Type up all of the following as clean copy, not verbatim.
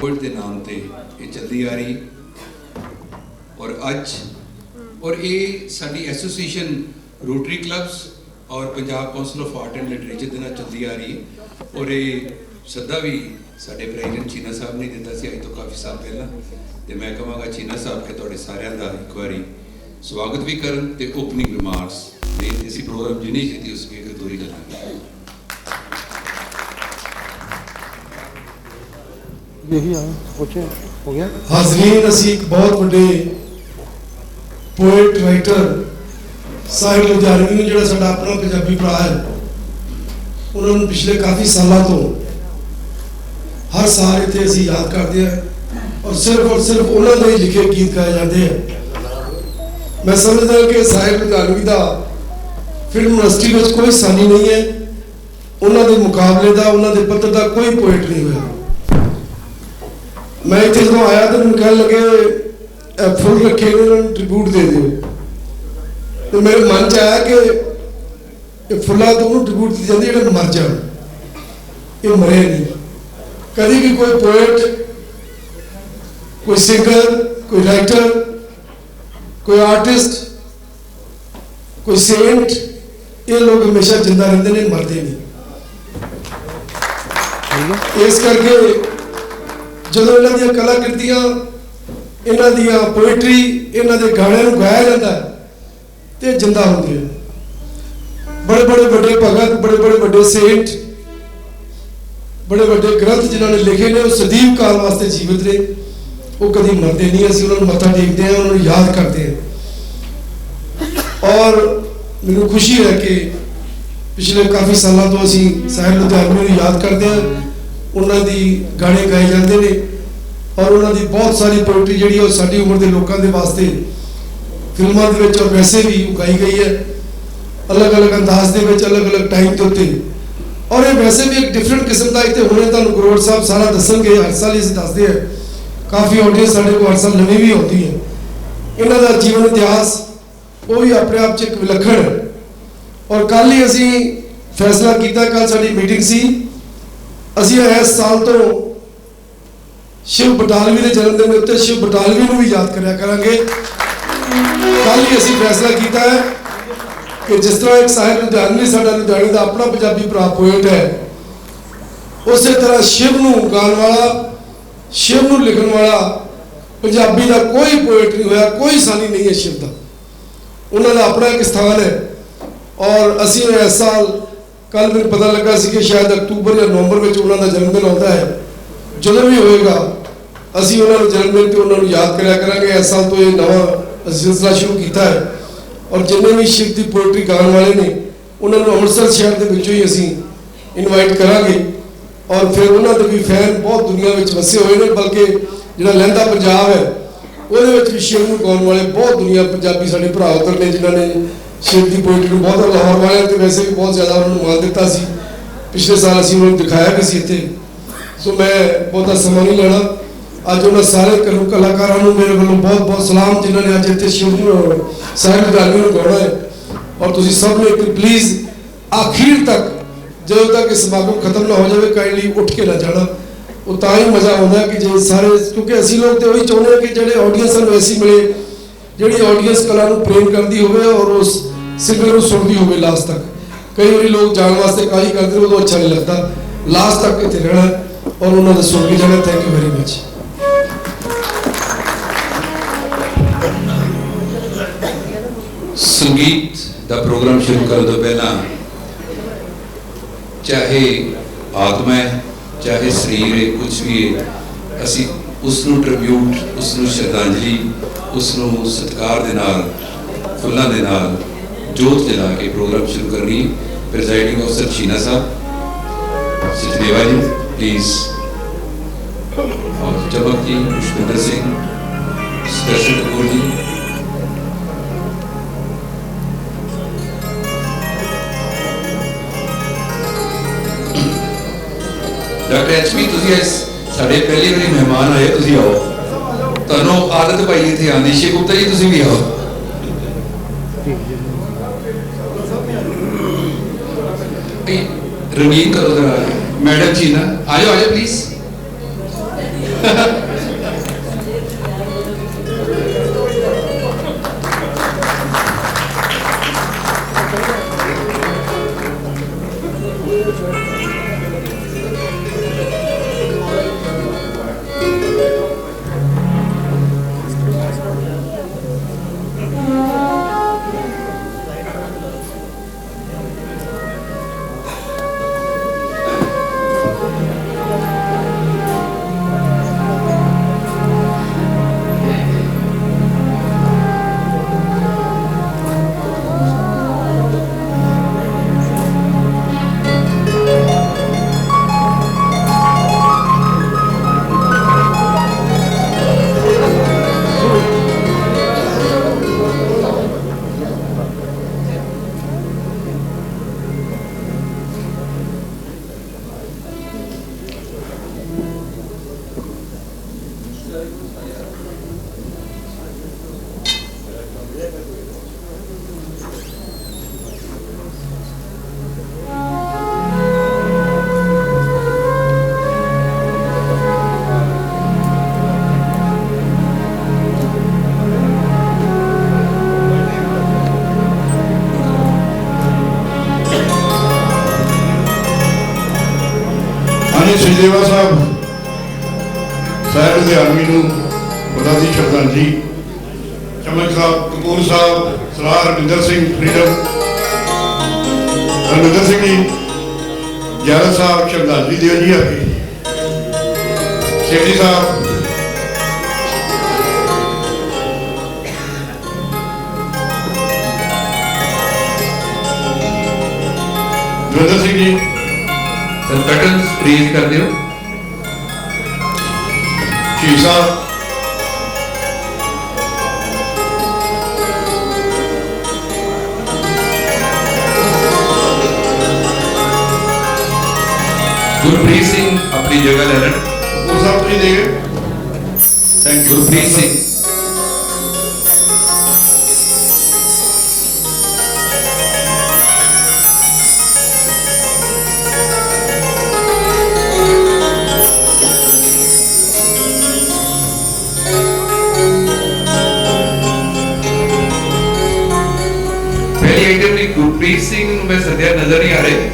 Poet के नाम से ये चलती आ रही और अज और ये साडी एसोसीएशन रोटरी क्लब्स और Punjab council of art and literature के नाल चलती आ रही है और ये सदा भी साडे प्रेजिडेंट चीना साहब ने दिता सी अज तो काफ़ी साल पहला तो मैं कहांगा चीना साहब के तुहाडे सारिਆਂ ਦਾ एक बारी स्वागत भी करन ते ओपनिंग रिमार्क्स दे इसी प्रोग्राम जिन्नी छेती उस वीक तोरी करांगे। यही हो गया हाजरीन असी एक बहुत बड़े पोएट राइटर साहिल लुधियानवी जो साडा अपना पंजाबी भरा है उन्होंने पिछले काफ़ी सालों तो हर साल इतने असी याद करते हैं और सिर्फ उन्होंने ही लिखे गीत गाए जाते हैं। मैं समझदा कि साहिल लुधियानवी का फिल्म इंडस्ट्री में कोई सानी नहीं है, उन्होंने मुकाबले का उन्होंने पत्र का कोई पोएट नहीं हुआ। मैं इतने जो आया तो मैं कह लगे फुल रखे ट्रिब्यूट दे दो तो मेरे मन च आया कि फुला तो उन्होंने ट्रिब्यूट दी जाती है मर जाए, ये मरे नहीं। कभी भी कोई पोएट, कोई सिंगर, कोई राइटर, कोई आर्टिस्ट, कोई सेंट, ये लोग हमेशा जिंदा रहते हैं, मरते नहीं। इस करके जो इन्हों दी कलाकृतियां, इन्हों दी पोएट्री, इन्हों के गाने गाया जाता है तो जिंदा होंगे। बड़े बड़े बड़े भगत, बड़े बड़े बड़े सेंट, बड़े बड़े ग्रंथ जिन्होंने लिखे ने सदीव काल वास्ते जीवित ने, वो कभी मरते नहीं। असं उन्होंने मत्था टेकते हैं, उन्होंने याद करते हैं और मैनू खुशी है कि पिछले काफ़ी सालों तो असी साहिल लुधियानवी को याद करते हैं, उन्होंने गाने गाए जाते हैं और उन्होंने बहुत सारी पोएट्री जी साड़ी उम्र के लोगों के वास्ते फिल्मों के और वैसे भी गाई गई है अलग अलग अंदाज के अलग अलग टाइम के उत्ते। और ये वैसे भी एक डिफरेंट किस्म का इतने हुणे तुहानूं गरोड़ साहब सारा दसणगे, हर साल इस दसते हैं, काफ़ी ऑडियंस साढ़े को हर साल नवी भी होती है। इन्हों का जीवन इतिहास वो भी अपने आप च एक विलखण है। और कल ही असी फैसला किया, कल साडी मीटिंग सी, असी इस साल तो शिव बटालवी के जन्मदिन के उत्ते शिव बटालवी को भी याद कराया करांगे। कल ही असी फैसला किया है कि जिस तरह एक साहिल लुधियानवी साडा लुधियाने का अपना पंजाबी भरा पोएट है, उस तरह शिव नूं गाने वाला, शिव नूं लिखण वाला पंजाबी का कोई पोएट नहीं होया, कोई सानी नहीं है शिव का। उन्होंने अपना एक स्थान है और असी इस साल कल मेरे पता लगा सी कि शायद अक्तूबर या नवंबर में उन्होंने जन्मदिन आता है, जो भी होएगा असी उन्होंने जन्मदिन पर उन्होंने याद कराया करांगे। इस साल तो ये नवा सिलसिला शुरू किया है और जिन्हें भी शिव की पोएट्री गाने वाले ने उन्होंने अमृतसर शहर के विचों ही असी इनवाइट करांगे और फिर उन्होंने भी फैन बहुत दुनिया में वसे हुए हैं, बल्कि जो लहंदा पंजाब है वो भी शिव को गाने वाले बहुत दुनिया पंजाबी साढ़े भरा उधर ने जिन्होंने शिव की पोएट्री को बहुत, लाहौर वाले तो वैसे भी बहुत ज़्यादा उन्होंने मान दिता सी। पिछले साल असी उन्होंने दिखाया भी सी इत्थे। सो मैं बहुता समा नहीं लेना, अज उन्होंने सारे कलाकारों को मेरे वालों बहुत बहुत सलाम जिन्होंने अज इतने शिव साहिल लुधियानवी को गाना है। और तुम सब ने प्लीज़ आखिर तक जो तक समागम खत्म ना हो जाए काइंडली उठ के ना जाना, वो ता ही मज़ा आता है कि जो सारे, क्योंकि असी लोग तो वही चाहते हैं कि जो ऑडियंस है ऐसी मिले जी ऑडियंस कला को प्रेम करती हो और उस सिंगर को सुनती हो लास्ट तक। कई बार लोग जाने वास्ते काली करते हैं, वो तो अच्छा नहीं लगता, लास्ट तक इतने रहना और उन्होंने सुन के जाना। Thank you very much. संगीत का प्रोग्राम शुरू करने तो पहला चाहे आत्मा है चाहे शरीर है, कुछ भी है, असी उसनों ट्रिब्यूट, उसनों श्रद्धांजलि, उसनों सत्कार दे नाल, फुल्लां दे नाल जोत जला के प्रोग्राम शुरू करनी। प्रिजाइडिंग ऑफिसर चीना साहब, सचदेवा जी प्लीज, और चमक जी, पुष्पिंदर सिंह, सुदर्शन कपूर जी, डॉक्टर एचपी साढ़े पहली बारी मेहमान आए, तुम आओ, तुहानू आदत पाई इतने आने। शेख गुप्ता जी तुम भी आओ। रंगीन करो जरा मैडम जी ना, आ जाओ प्लीज। ਸਚਦੇਵਾ ਸਾਹਿਬ ਸਾਹਿਬ ਲੁਧਿਆਣਵੀ ਨੂੰ ਉਹਨਾਂ ਦੀ ਸ਼ਰਧਾਂਜਲੀ। ਚਮਕ ਸਾਹਿਬ ਕਪੂਰ ਸਾਹਿਬ ਸਰਦਾਰ ਹਰਮਿੰਦਰ ਸਿੰਘ ਫਰੀडम ਹਰਮਿੰਦਰ ਸਿੰਘ ਜੀ ਗਿਆਰਤ ਸਾਹਿਬ ਸ਼ਰਧਾਂਜਲੀ ਦਿਓ ਜੀ। ਆ ਕੇ ਸੇਠੀ ਸਾਹਿਬ Davinder Singh ji sir patterns raise ਕਰ ਦਿਓ। ਸ਼ੀਰ ਸਾਹਿਬ ਗੁਰਪ੍ਰੀਤ ਸਿੰਘ ਆਪਣੀ ਜਗ੍ਹਾ ਲੈ ਲੈਣ। ਉਹ ਸਾਹਿਬ ਤੁਸੀਂ ਦੇ ਗਏ। ਥੈਂਕ ਯੂ ਗੁਰਪ੍ਰੀਤ ਸਿੰਘ ਪਹਿਲੀ ਆਈਟਮ ਦੀ ਗੁਰਪ੍ਰੀਤ ਸਿੰਘ ਨੂੰ ਮੈਂ ਸਦਿਆ ਨਜ਼ਰ ਨਹੀਂ ਆ ਰਹੇ।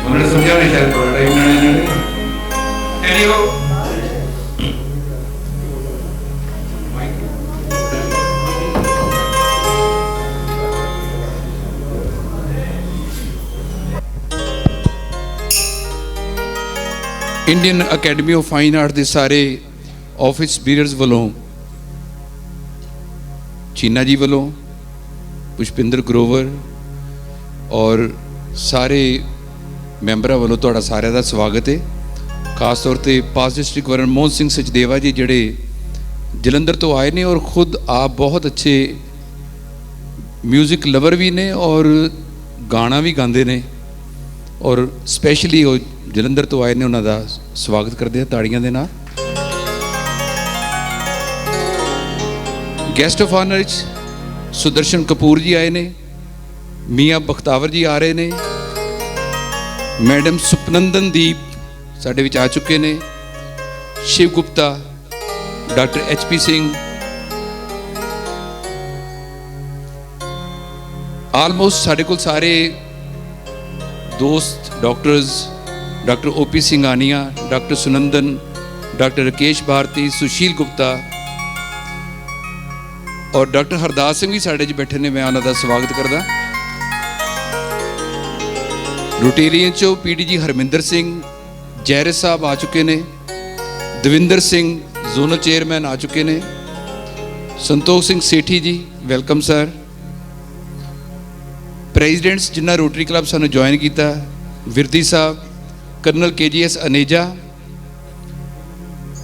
उन्होंने समझा नहीं शायद थोड़ा time anyhow Indian academy of fine art के सारे ऑफिस बीयर्स वालों चीना जी वालों पुष्पिंदर ग्रोवर और सारे ਮੈਂਬਰਾਂ ਵੱਲੋਂ ਤੁਹਾਡਾ ਸਾਰਿਆਂ ਦਾ ਸਵਾਗਤ ਹੈ। ਖਾਸ ਤੌਰ ਤੇ ਪਾਸ ਡਿਸਟ੍ਰਿਕਟ ਗਵਰਨਰ ਮੋਹਨ ਸਿੰਘ ਸਚਦੇਵਾ ਜੀ ਜਿਹੜੇ ਜਲੰਧਰ ਤੋਂ ਆਏ ਨੇ ਔਰ ਖੁਦ ਆਪ ਬਹੁਤ ਅੱਛੇ ਮਿਊਜ਼ਿਕ ਲਵਰ ਵੀ ਨੇ ਔਰ ਗਾਣਾ ਵੀ ਗਾਉਂਦੇ ਨੇ ਔਰ ਸਪੈਸ਼ਲੀ ਉਹ ਜਲੰਧਰ ਤੋਂ ਆਏ ਨੇ, ਉਹਨਾਂ ਦਾ ਸਵਾਗਤ ਕਰਦੇ ਆ ਤਾੜੀਆਂ ਦੇ ਨਾਲ। ਗੈਸਟ ਆਫ ਆਨਰ ਵਿੱਚ ਸੁਦਰਸ਼ਨ ਕਪੂਰ ਜੀ ਆਏ ਨੇ, ਮੀਆਂ ਬਖਤਾਵਰ ਜੀ ਆ ਰਹੇ ਨੇ, मैडम सुपनंदन दीप साढ़े विच आ चुके ने, Shiv Gupta, doctor HP Singh, almost साढ़े को सारे दोस्त doctors, doctor OP Singhania, doctor Sunandan, doctor Rakesh Bharti, Sushil Gupta और डॉक्टर हरदास सिंह भी साढ़े च बैठे ने। मैं उन्हों का स्वागत करदा। रोटेरियन चो PDG हरमिंदर सिंह जैरस साहब आ चुके ने, दविंदर सिंह जोनल चेयरमैन आ चुके ने, संतोख सिंह सेठी जी वेलकम सर। प्रेजिडेंट्स जिन्ना रोटरी क्लब सानू ज्वाइन किया, विरदी साहब, कर्नल KGS अनेजा,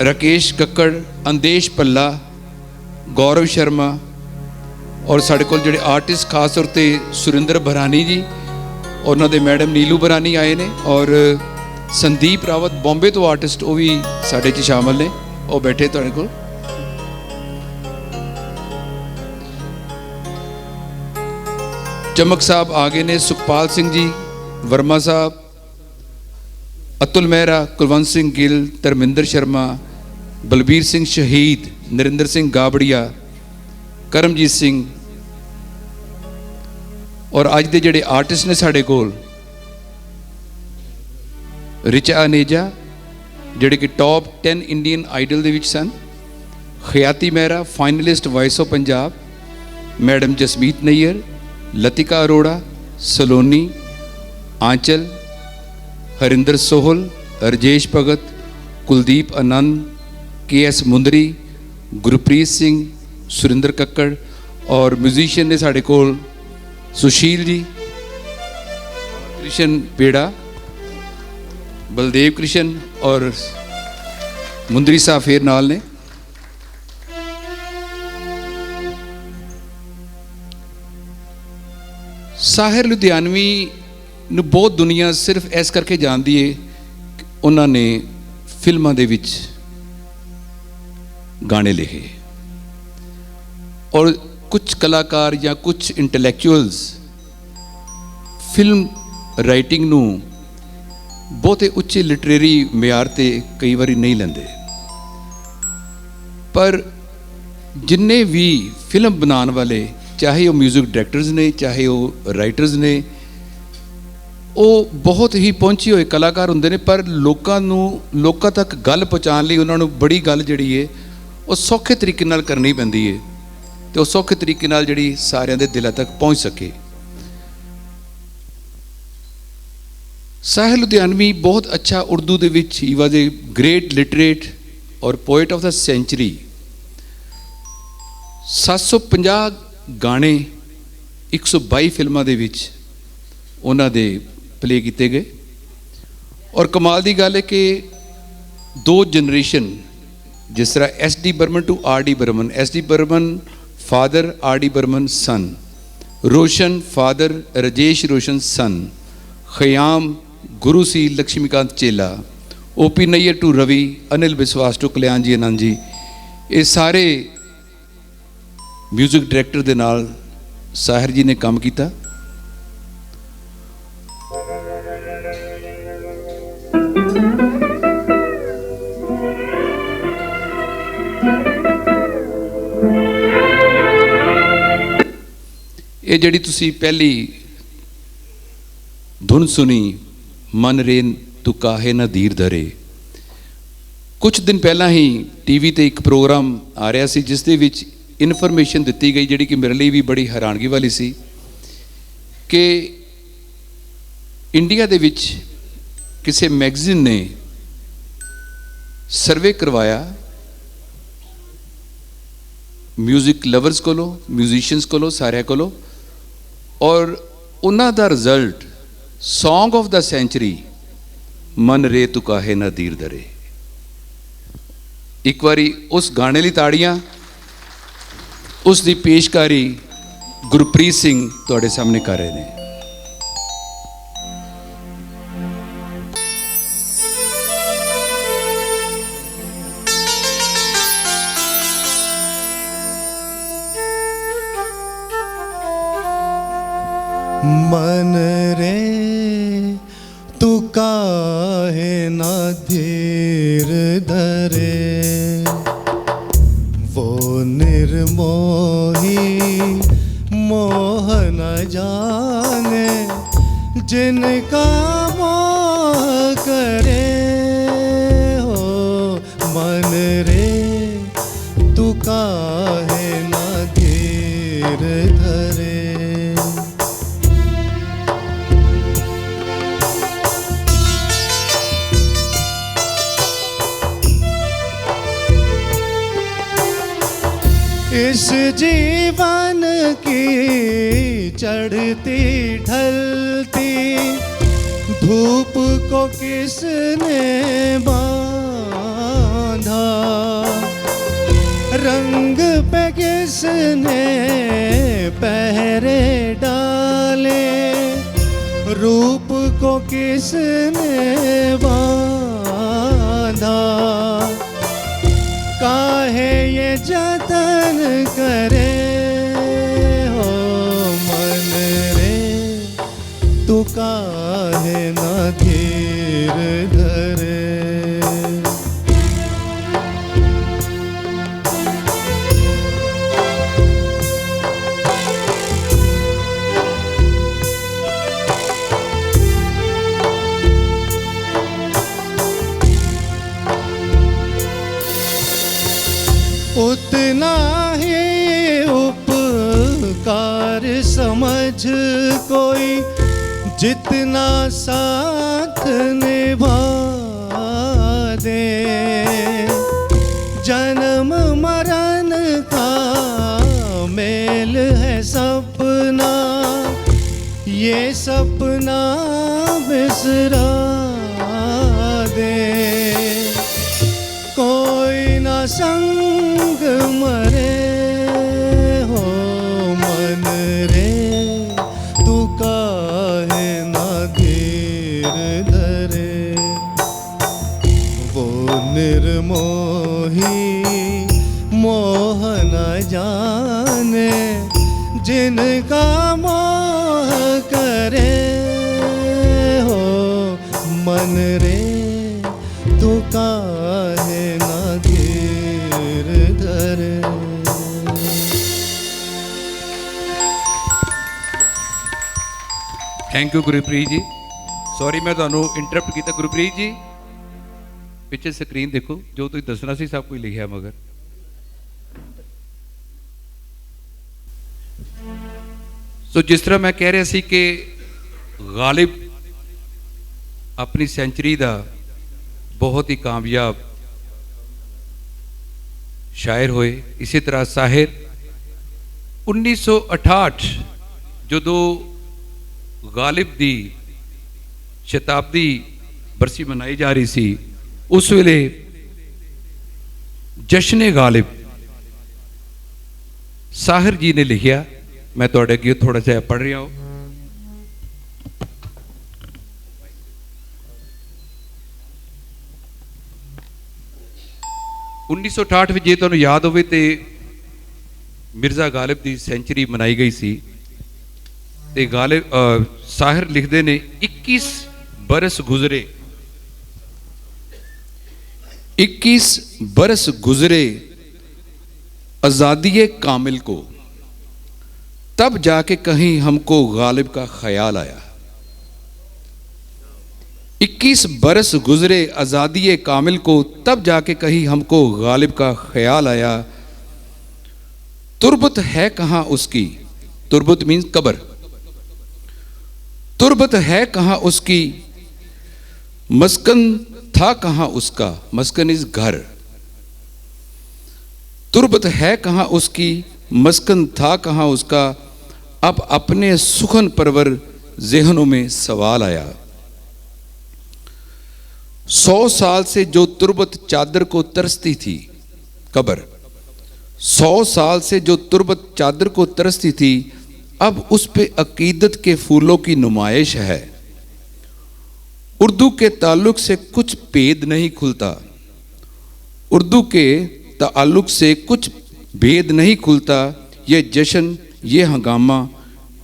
राकेश कक्कड़, अंदेश पल्ला, गौरव शर्मा और साढ़े कोल जिहड़े आर्टिस्ट खास तौर पर सुरिंदर भरानी जी और उन्होंने मैडम नीलू बरानी आए ने और संदीप रावत बॉम्बे तो आर्टिस्ट वो भी साढ़े च शामिल ने, वो बैठे तुहाडे कोल। चमक साहब आ गए ने, सुखपाल सिंह जी, वर्मा साहब, अतुल मेहरा, कुलवंत सिंह गिल, धर्मिंदर शर्मा, बलबीर सिंह शहीद, नरिंदर सिंह गाबड़िया, करमजीत सिंह और अज के जोड़े आर्टिस्ट ने साढ़े कोल रिचा अनेजा जोड़े कि टॉप 10 इंडियन आइडल दे विच सन, Khyati Mehra finalist voice of Punjab, madam Jasmeet Nayyar, Latika Arora, Saloni, Anchal, Harinder Sohal, Rajesh Bhagat, Kuldeep Anand, KS Mundri, Gurpreet Singh, Surinder Kakkar और म्यूजिशियन ने साढ़े कोल सुशील जी, कृष्ण पेड़ा, बलदेव कृष्ण और मुंदरी साहब फिर नाल ने। साहिर लुधियानवी नू बहुत दुनिया सिर्फ इस करके जानती है कि उन्होंने फिल्मां दे विच गाने लिखे और कुछ कलाकार या कुछ इंटलैक्चुअल्स फिल्म राइटिंग नू बहुते उच्चे लिटरेरी म्यार ते कई बारी नहीं लेंदे, पर जिन्ने भी फिल्म बनाने वाले चाहे वो म्यूजिक डायरैक्टर्स ने चाहे वो राइटर्स ने ਉਹ ਬਹੁਤ ਹੀ ਪਹੁੰਚੇ ਹੋਏ ਕਲਾਕਾਰ ਹੁੰਦੇ ਨੇ, ਪਰ ਲੋਕਾਂ ਤੱਕ ਗੱਲ ਪਹੁੰਚਾਉਣ ਲਈ ਉਹਨਾਂ ਨੂੰ ਬੜੀ ਗੱਲ ਜਿਹੜੀ ਹੈ ਉਹ ਸੌਖੇ ਤਰੀਕੇ ਨਾਲ ਕਰਨੀ ਪੈਂਦੀ ਹੈ, ਤੇ ਉਹ ਸੌਖੇ ਤਰੀਕੇ ਨਾਲ ਜਿਹੜੀ ਸਾਰਿਆਂ ਦੇ ਦਿਲਾਂ ਤੱਕ ਪਹੁੰਚ ਸਕੇ। ਸਾਹਿਲ ਲੁਧਿਆਣਵੀ ਬਹੁਤ ਅੱਛਾ ਉਰਦੂ ਦੇ ਵਿੱਚ, ਹੀ ਵਾਜ਼ ਏ ਗ੍ਰੇਟ ਲਿਟਰੇਟ ਔਰ ਪੋਇਟ ਆਫ ਦਾ ਸੈਂਚੁਰੀ। 750 ਗਾਣੇ 122 ਫਿਲਮਾਂ ਦੇ ਵਿੱਚ ਉਹਨਾਂ ਦੇ ਪਲੇ ਕੀਤੇ ਗਏ। ਔਰ ਕਮਾਲ ਦੀ ਗੱਲ ਹੈ ਕਿ 2 ਜਨਰੇਸ਼ਨ, ਜਿਸ ਤਰ੍ਹਾਂ SD Burman to RD Burman, SD Burman father RD Burman son, Roshan father Rajesh Roshan son, Khayyam गुरु सी लक्ष्मीकांत चेला, OP Nayyar to Ravi, Anil Vishwas to कल्याण जी आनंद जी, ये सारे म्यूजिक डायरैक्टर दे नाल साहिर जी ने काम किया। ਇਹ ਜਿਹੜੀ ਤੁਸੀਂ ਪਹਿਲੀ ਧੁਨ ਸੁਣੀ, ਮਨ ਰੇ ਤੂੰ ਕਾਹੇ ਨਾ ਧੀਰ ਧਰੇ, ਕੁਝ ਦਿਨ ਪਹਿਲਾਂ ਹੀ TV ਤੇ ਇੱਕ ਪ੍ਰੋਗਰਾਮ ਆ ਰਿਹਾ ਸੀ ਜਿਸ ਦੇ ਵਿੱਚ ਇਨਫੋਰਮੇਸ਼ਨ ਦਿੱਤੀ ਗਈ ਜਿਹੜੀ ਕਿ ਮੇਰੇ ਲਈ ਵੀ ਬੜੀ ਹੈਰਾਨਗੀ ਵਾਲੀ ਸੀ ਕਿ ਇੰਡੀਆ ਦੇ ਵਿੱਚ ਕਿਸੇ ਮੈਗਜ਼ੀਨ ਨੇ ਸਰਵੇ ਕਰਵਾਇਆ ਮਿਊਜ਼ਿਕ ਲਵਰਸ ਕੋਲੋਂ, ਮਿਊਜ਼ੀਸ਼ੀਅਨਸ ਕੋਲੋਂ, ਸਾਰਿਆਂ ਕੋਲੋਂ, और उन्हां दा result song of the century मन रे तू काहे ना धीर धरे। एक बारी उस गाने ली ताड़ियां, उस दी पेशकारी गुरप्रीत सिंह तुहाडे सामने कर रहे हैं। मन रे तू काहे ना धीर धरे, वो निर्मोही मोह न जाने जिनका मोह करे हो। मन रे तू काहे ना धीर धरे, इस जीवन की चढ़ती ढलती धूप को किसने बांधा, रंग पे किसने पहरे डाले, रूप को किसने बांधा, काहे ये जतन करे हो। मन रे तू काहे ना धीर धरे, उतना ही उपकार समझ कोई जितना साथ निभा दे, जन्म मरण का मेल है सपना, ये सपना बिसरा दे, कोई ना संग मरे हो। मन रे तू काहे ना धीर धरे, वो निर्मोही मोह न जाने जिनका मोह करे हो। मन रे तू काहे ना धीर धरे। Thank you Gurpreet ji. Sorry मैं ਤੁਹਾਨੂੰ ਇੰਟਰਪਟ ਕੀਤਾ ਗੁਰਪ੍ਰੀਤ ਜੀ ਪਿੱਛੇ ਸਕਰੀਨ ਦੇਖੋ ਜੋ ਤੁਸੀਂ ਦੱਸਣਾ ਸੀ ਸਭ ਕੁਝ ਲਿਖਿਆ ਮਗਰ ਸੋ ਜਿਸ ਤਰ੍ਹਾਂ ਮੈਂ ਕਹਿ ਰਿਹਾ ਸੀ ਕਿ ਗਾਲਿਬ ਆਪਣੀ ਸੈਂਚਰੀ ਦਾ ਬਹੁਤ ਹੀ ਕਾਮਯਾਬ शायर होए इसी तरह साहिर 1968 जो गालिब दी शताब्दी बरसी मनाई जा रही सी उस वेले जश्न गालिब साहिर जी ने लिखिया मैं तुहाडे अगे थोड़ा सा पढ़ रहा हूँ 1968 ਵਿੱਚ ਜੇ ਤੁਹਾਨੂੰ ਯਾਦ ਹੋਵੇ ਤੇ ਮਿਰਜ਼ਾ ਗਾਲਿਬ ਦੀ ਸੈਂਚਰੀ ਮਨਾਈ ਗਈ ਸੀ ਤੇ ਗਾਲਿਬ ਸਾਹਿਰ ਲਿਖਦੇ ਨੇ 21 बरस गुजरे 21 बरस गुजरे आज़ादी कामिल को तब जाके कहीं हमको गालिब का ख्याल आया 21 बरस गुजरे आज़ादी कामिल को तब जाके कहीं हमको गालिब का ख्याल आया तुरबत है कहाँ उसकी तुरबत मीन्स कब्र तुरबत है कहाँ उसकी मस्कन था कहाँ उसका मस्कन इस घर तुरबत है कहाँ उसकी मस्कन था कहाँ उसका अब अपने सुखन परवर ज़हनों में सवाल आया 100 साल से जो तुरबत चादर को तरसती थी कब्र 100 साल से जो तुरबत चादर को तरसती थी अब उस पे अकीदत के फूलों की नुमाइश है उर्दू के ताल्लुक से कुछ भेद नहीं खुलता उर्दू के ताल्लुक से कुछ भेद नहीं खुलता ये जश्न ये हंगामा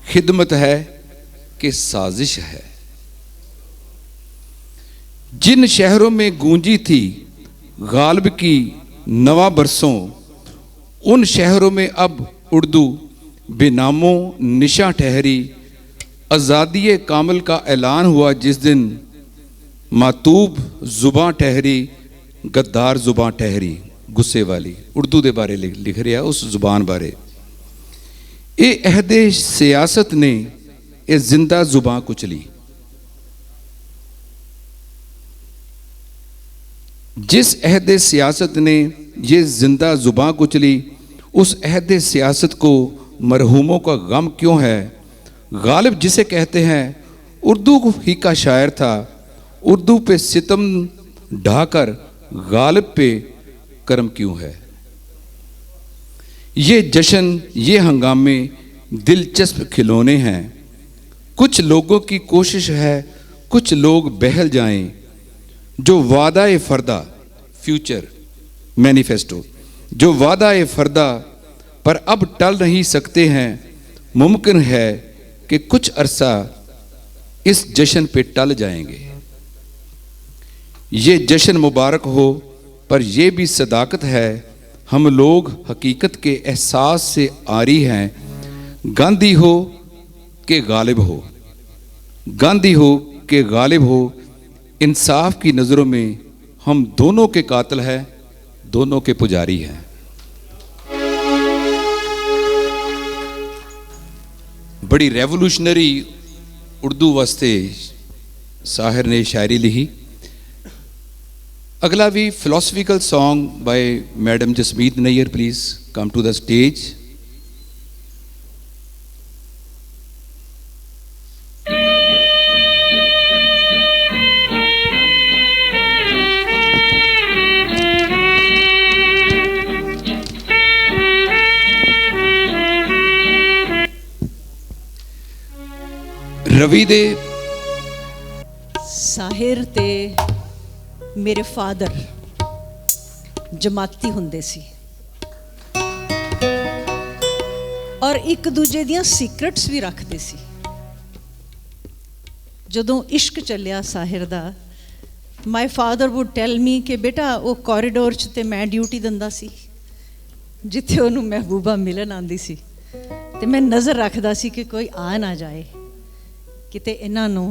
खिदमत है कि साजिश है जिन शहरों में गूंजी थी गालिब की नवा बरसों उन शहरों में अब उर्दू बेनामों निशा ठहरी आज़ादी कामिल का ऐलान हुआ जिस दिन मातूब जुबां ठहरी गद्दार जुबां ठहरी गुस्से वाली उर्दू के बारे लिख रहा उस जुबान बारे ये अहदे सियासत ने ये जिंदा जुबां कुचली जिस अहदे सियासत ने ये जिंदा जुबां कुचली उस अहदे सियासत को मरहूमों का गम क्यों है गालिब जिसे कहते हैं उर्दू ही का शायर था उर्दू पे सितम ढाकर गालिब पे करम क्यों है ये जश्न ये हंगामे दिलचस्प खिलौने हैं कुछ लोगों की कोशिश है कुछ लोग बहल जाएं जो वादा फरदा फ्यूचर मैनिफेस्टो जो वादा फरदा पर अब टल नहीं सकते हैं मुमकिन है कि कुछ अरसा इस जश्न पे टल जाएंगे ये जश्न मुबारक हो पर यह भी सदाकत है हम लोग हकीकत के एहसास से आरी हैं गांधी हो कि गालिब हो गांधी हो कि गालिब हो इंसाफ की नज़रों में हम दोनों के कातिल हैं दोनों के पुजारी हैं बड़ी रेवोल्यूशनरी उर्दू वास्ते साहिर ने शायरी लिखी अगला भी philosophical song by madam Jasmeet Nayyar please come to the stage Ravi दे साहिर ते मेरे फादर जमाती हुंदे सी और एक दूजे दियां सीक्रेट्स भी रखते सी जदों इश्क चलिया साहिर दा my father would tell me कि बेटा वो कॉरीडोर च ते मैं ड्यूटी दिंदा सी जिथे उन्होंने महबूबा मिलन आंदी सी ते मैं नज़र रखदा सी कि कोई आ ना जाए किते इन्हां नूं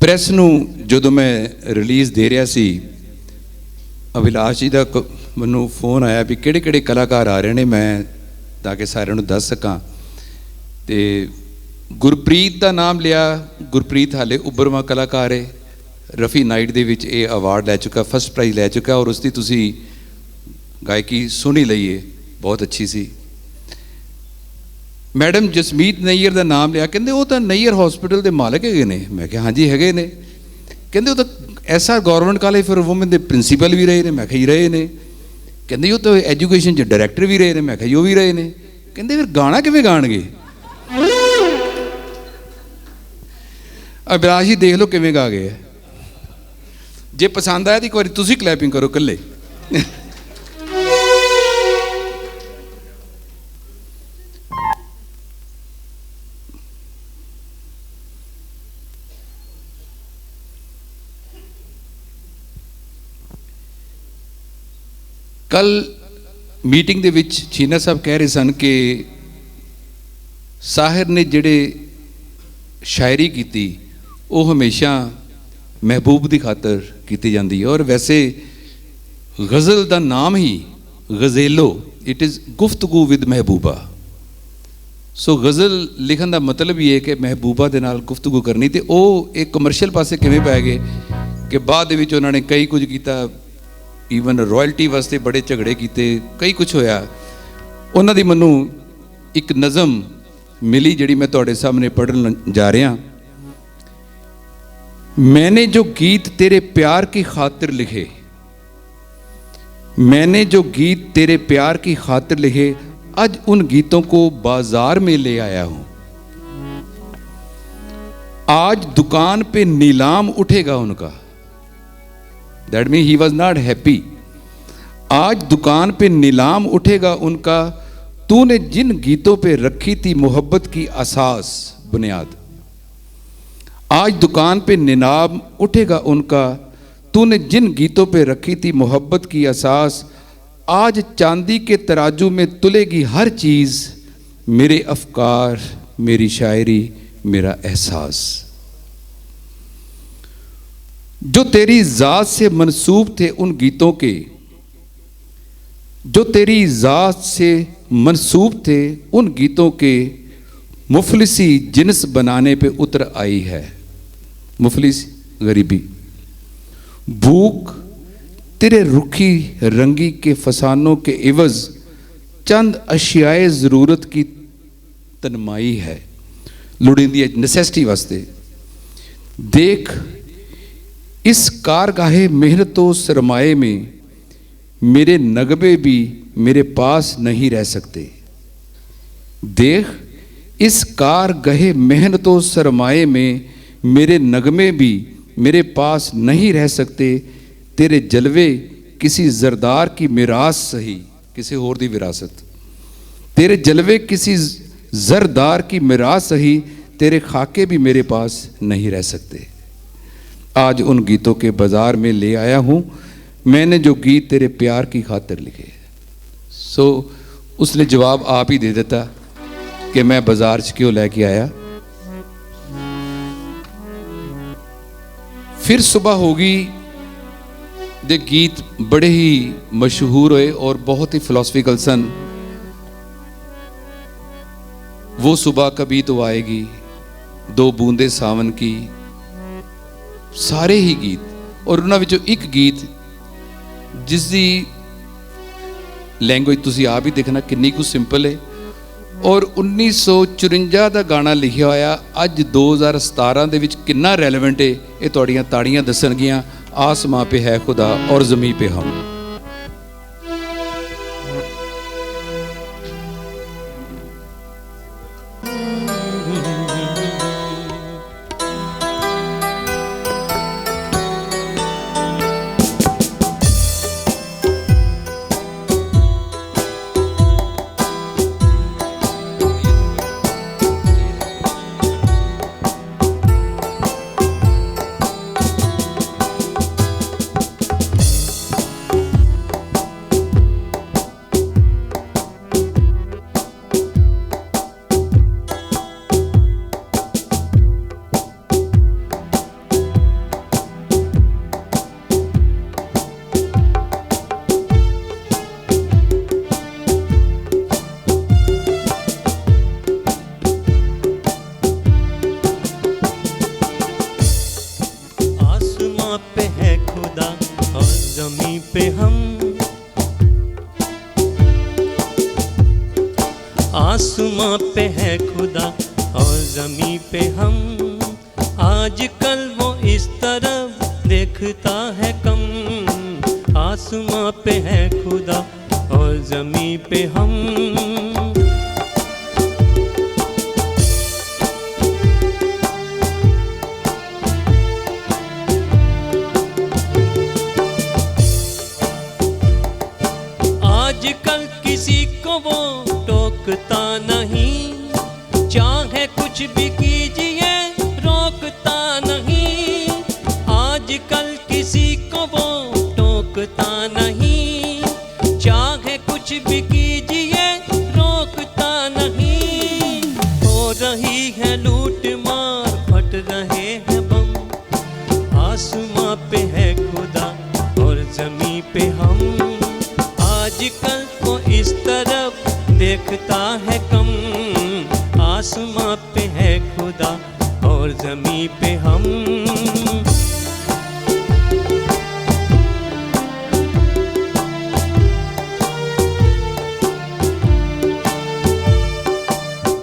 ਪ੍ਰੈਸ ਨੂੰ ਜਦੋਂ ਮੈਂ ਰਿਲੀਜ਼ ਦੇ ਰਿਹਾ ਸੀ, ਅਭਿਲਾਸ਼ ਜੀ ਦਾ ਮੈਨੂੰ ਫੋਨ ਆਇਆ ਵੀ ਕਿਹੜੇ ਕਿਹੜੇ ਕਲਾਕਾਰ ਆ ਰਹੇ ਨੇ, ਮੈਂ ਤਾਂ ਕਿ ਸਾਰਿਆਂ ਨੂੰ ਦੱਸ ਸਕਾਂ। ਤੇ ਗੁਰਪ੍ਰੀਤ ਦਾ ਨਾਮ ਲਿਆ। ਗੁਰਪ੍ਰੀਤ ਹਾਲੇ ਉੱਭਰਵਾਂ ਕਲਾਕਾਰ ਹੈ, ਰਫੀ ਨਾਈਟ ਦੇ ਵਿੱਚ ਇਹ ਅਵਾਰਡ ਲੈ ਚੁੱਕਾ, ਫਸਟ ਪ੍ਰਾਈਜ਼ ਲੈ ਚੁੱਕਾ, ਔਰ ਉਸ ਦੀ ਤੁਸੀਂ ਗਾਇਕੀ ਸੁਣੀ ਲਈ ਹੈ, ਬਹੁਤ ਅੱਛੀ ਸੀ। ਮੈਡਮ ਜਸਮੀਤ ਨਈਅਰ ਦਾ ਨਾਮ ਲਿਆ, ਕਹਿੰਦੇ ਉਹ ਤਾਂ ਨਈਅਰ ਹਸਪੀਟਲ ਦੇ ਮਾਲਕ ਹੈਗੇ ਨੇ। ਮੈਂ ਕਿਹਾ ਹਾਂਜੀ ਹੈਗੇ ਨੇ। ਕਹਿੰਦੇ ਉਹ ਤਾਂ SR government college for woman ਦੇ ਪ੍ਰਿੰਸੀਪਲ ਵੀ ਰਹੇ ਨੇ। ਮੈਂ ਕਿਹਾ ਹੀ ਰਹੇ ਨੇ। ਕਹਿੰਦੇ ਉਹ ਤਾਂ ਐਜੂਕੇਸ਼ਨ 'ਚ ਡਾਇਰੈਕਟਰ ਵੀ ਰਹੇ ਨੇ। ਮੈਂ ਕਿਹਾ ਉਹ ਵੀ ਰਹੇ ਨੇ। ਕਹਿੰਦੇ ਫਿਰ ਗਾਣਾ ਕਿਵੇਂ ਗਾਣਗੇ? अभिलाष जी देख लो किवें गा गए। जे पसंद आया तो एक बार तुसी क्लैपिंग करो कल्ले। कल मीटिंग दे विच छीना साहब कह रहे सन कि साहिर ने जिहड़े शायरी की वो हमेशा महबूब की खातर की जाती है। और वैसे गज़ल का नाम ही गज़ेलो, इट इज़ गुफ्तगू विद महबूबा। सो गज़ल लिखन का मतलब ये है कि महबूबा के नाल गुफ्तगू करनी। तो वो एक कमर्शियल पासे किवें पै गए कि बाद विच उन्होंने कई कुछ किया, ईवन रॉयल्टी वास्ते बड़े झगड़े किए, कई कुछ होया। उन्हां दी मैनूं एक नज़म मिली जिहड़ी मैं तुहाडे सामने पढ़न जा रहा। मैंने जो गीत तेरे प्यार की खातिर लिखे, मैंने जो गीत तेरे प्यार की खातिर लिखे, आज उन गीतों को बाजार में ले आया हूं। आज दुकान पे नीलाम उठेगा उनका। That mean he was not happy. आज दुकान पे नीलाम उठेगा उनका, तूने जिन गीतों पे रखी थी मोहब्बत की असास बुनियाद। आज दुकान पे नीलाम उठेगा उनका, तूने जिन गीतों पे रखी थी मोहब्बत की असास। आज चांदी के तराजू में तुलेगी हर चीज़, मेरे अफकार, मेरी शायरी, मेरा एहसास। जो तेरी ज़ात से मंसूब थे उन गीतों के, जो तेरी ज़ात से मंसूब थे उन गीतों के, मुफलिसी जिन्स बनाने पे उतर आई है। मुफलिस गरीबी, भूख तेरे रुखी रंगी के फसानों के इवज़ चंद अशियाए ज़रूरत की तनमाई है। लोड़ींदी नेसेसिटी वास्ते। देख इस कारगाहे मेहनतों सरमाए में मेरे नगमे भी मेरे पास नहीं रह सकते। देख इस कारगाहे मेहनतों सरमाए में मेरे नगमे भी मेरे पास नहीं रह सकते। तेरे जलवे किसी जरदार की मिरास सही, किसी होर दी विरासत। तेरे जलवे किसी जरदार की मिरास सही, तेरे खाके भी मेरे पास नहीं रह सकते। आज उन गीतों के बाजार में ले आया हूँ, मैंने जो गीत तेरे प्यार की खातिर लिखे। सो उसने जवाब आप ही दे देता कि मैं बाजार च क्यों लेके आया। फिर सुबह होगी दे गीत बड़े ही मशहूर हुए और बहुत ही फिलोसफिकल सन। वो सुबह कभी तो आएगी, दो बूंदे सावन की, सारे ही गीत। और उन्हां विचों एक गीत जिसकी लैंग्वेज तुसी आप ही देखना कितनी कुछ सिंपल है। और 1954 का गाना लिखा होया अज 2017 दे विच कितना रैलेवेंट है, ये तुहाड़ियां ताड़ियां दसणगियां। आसमां पे है खुदा और ज़मीं पे हम। आसमां पे है खुदा और ज़मीं पे हम। आजकल वो इस तरफ देखता है कम। आसमां पे है खुदा और ज़मीं पे हम। किसी को वो टोकता नहीं, चाहे कुछ भी कीजिए रोकता नहीं। आजकल किसी को वो टोकता नहीं, चाहे कुछ भी कीजिए रोकता नहीं। हो रही है लूट मार, फट रहे हैं बम, आसमां पे है खुदा और जमीन पे हम। आजकल वो इस तरफ देखता है कम, आसमां पे है खुदा और जमीन पे हम।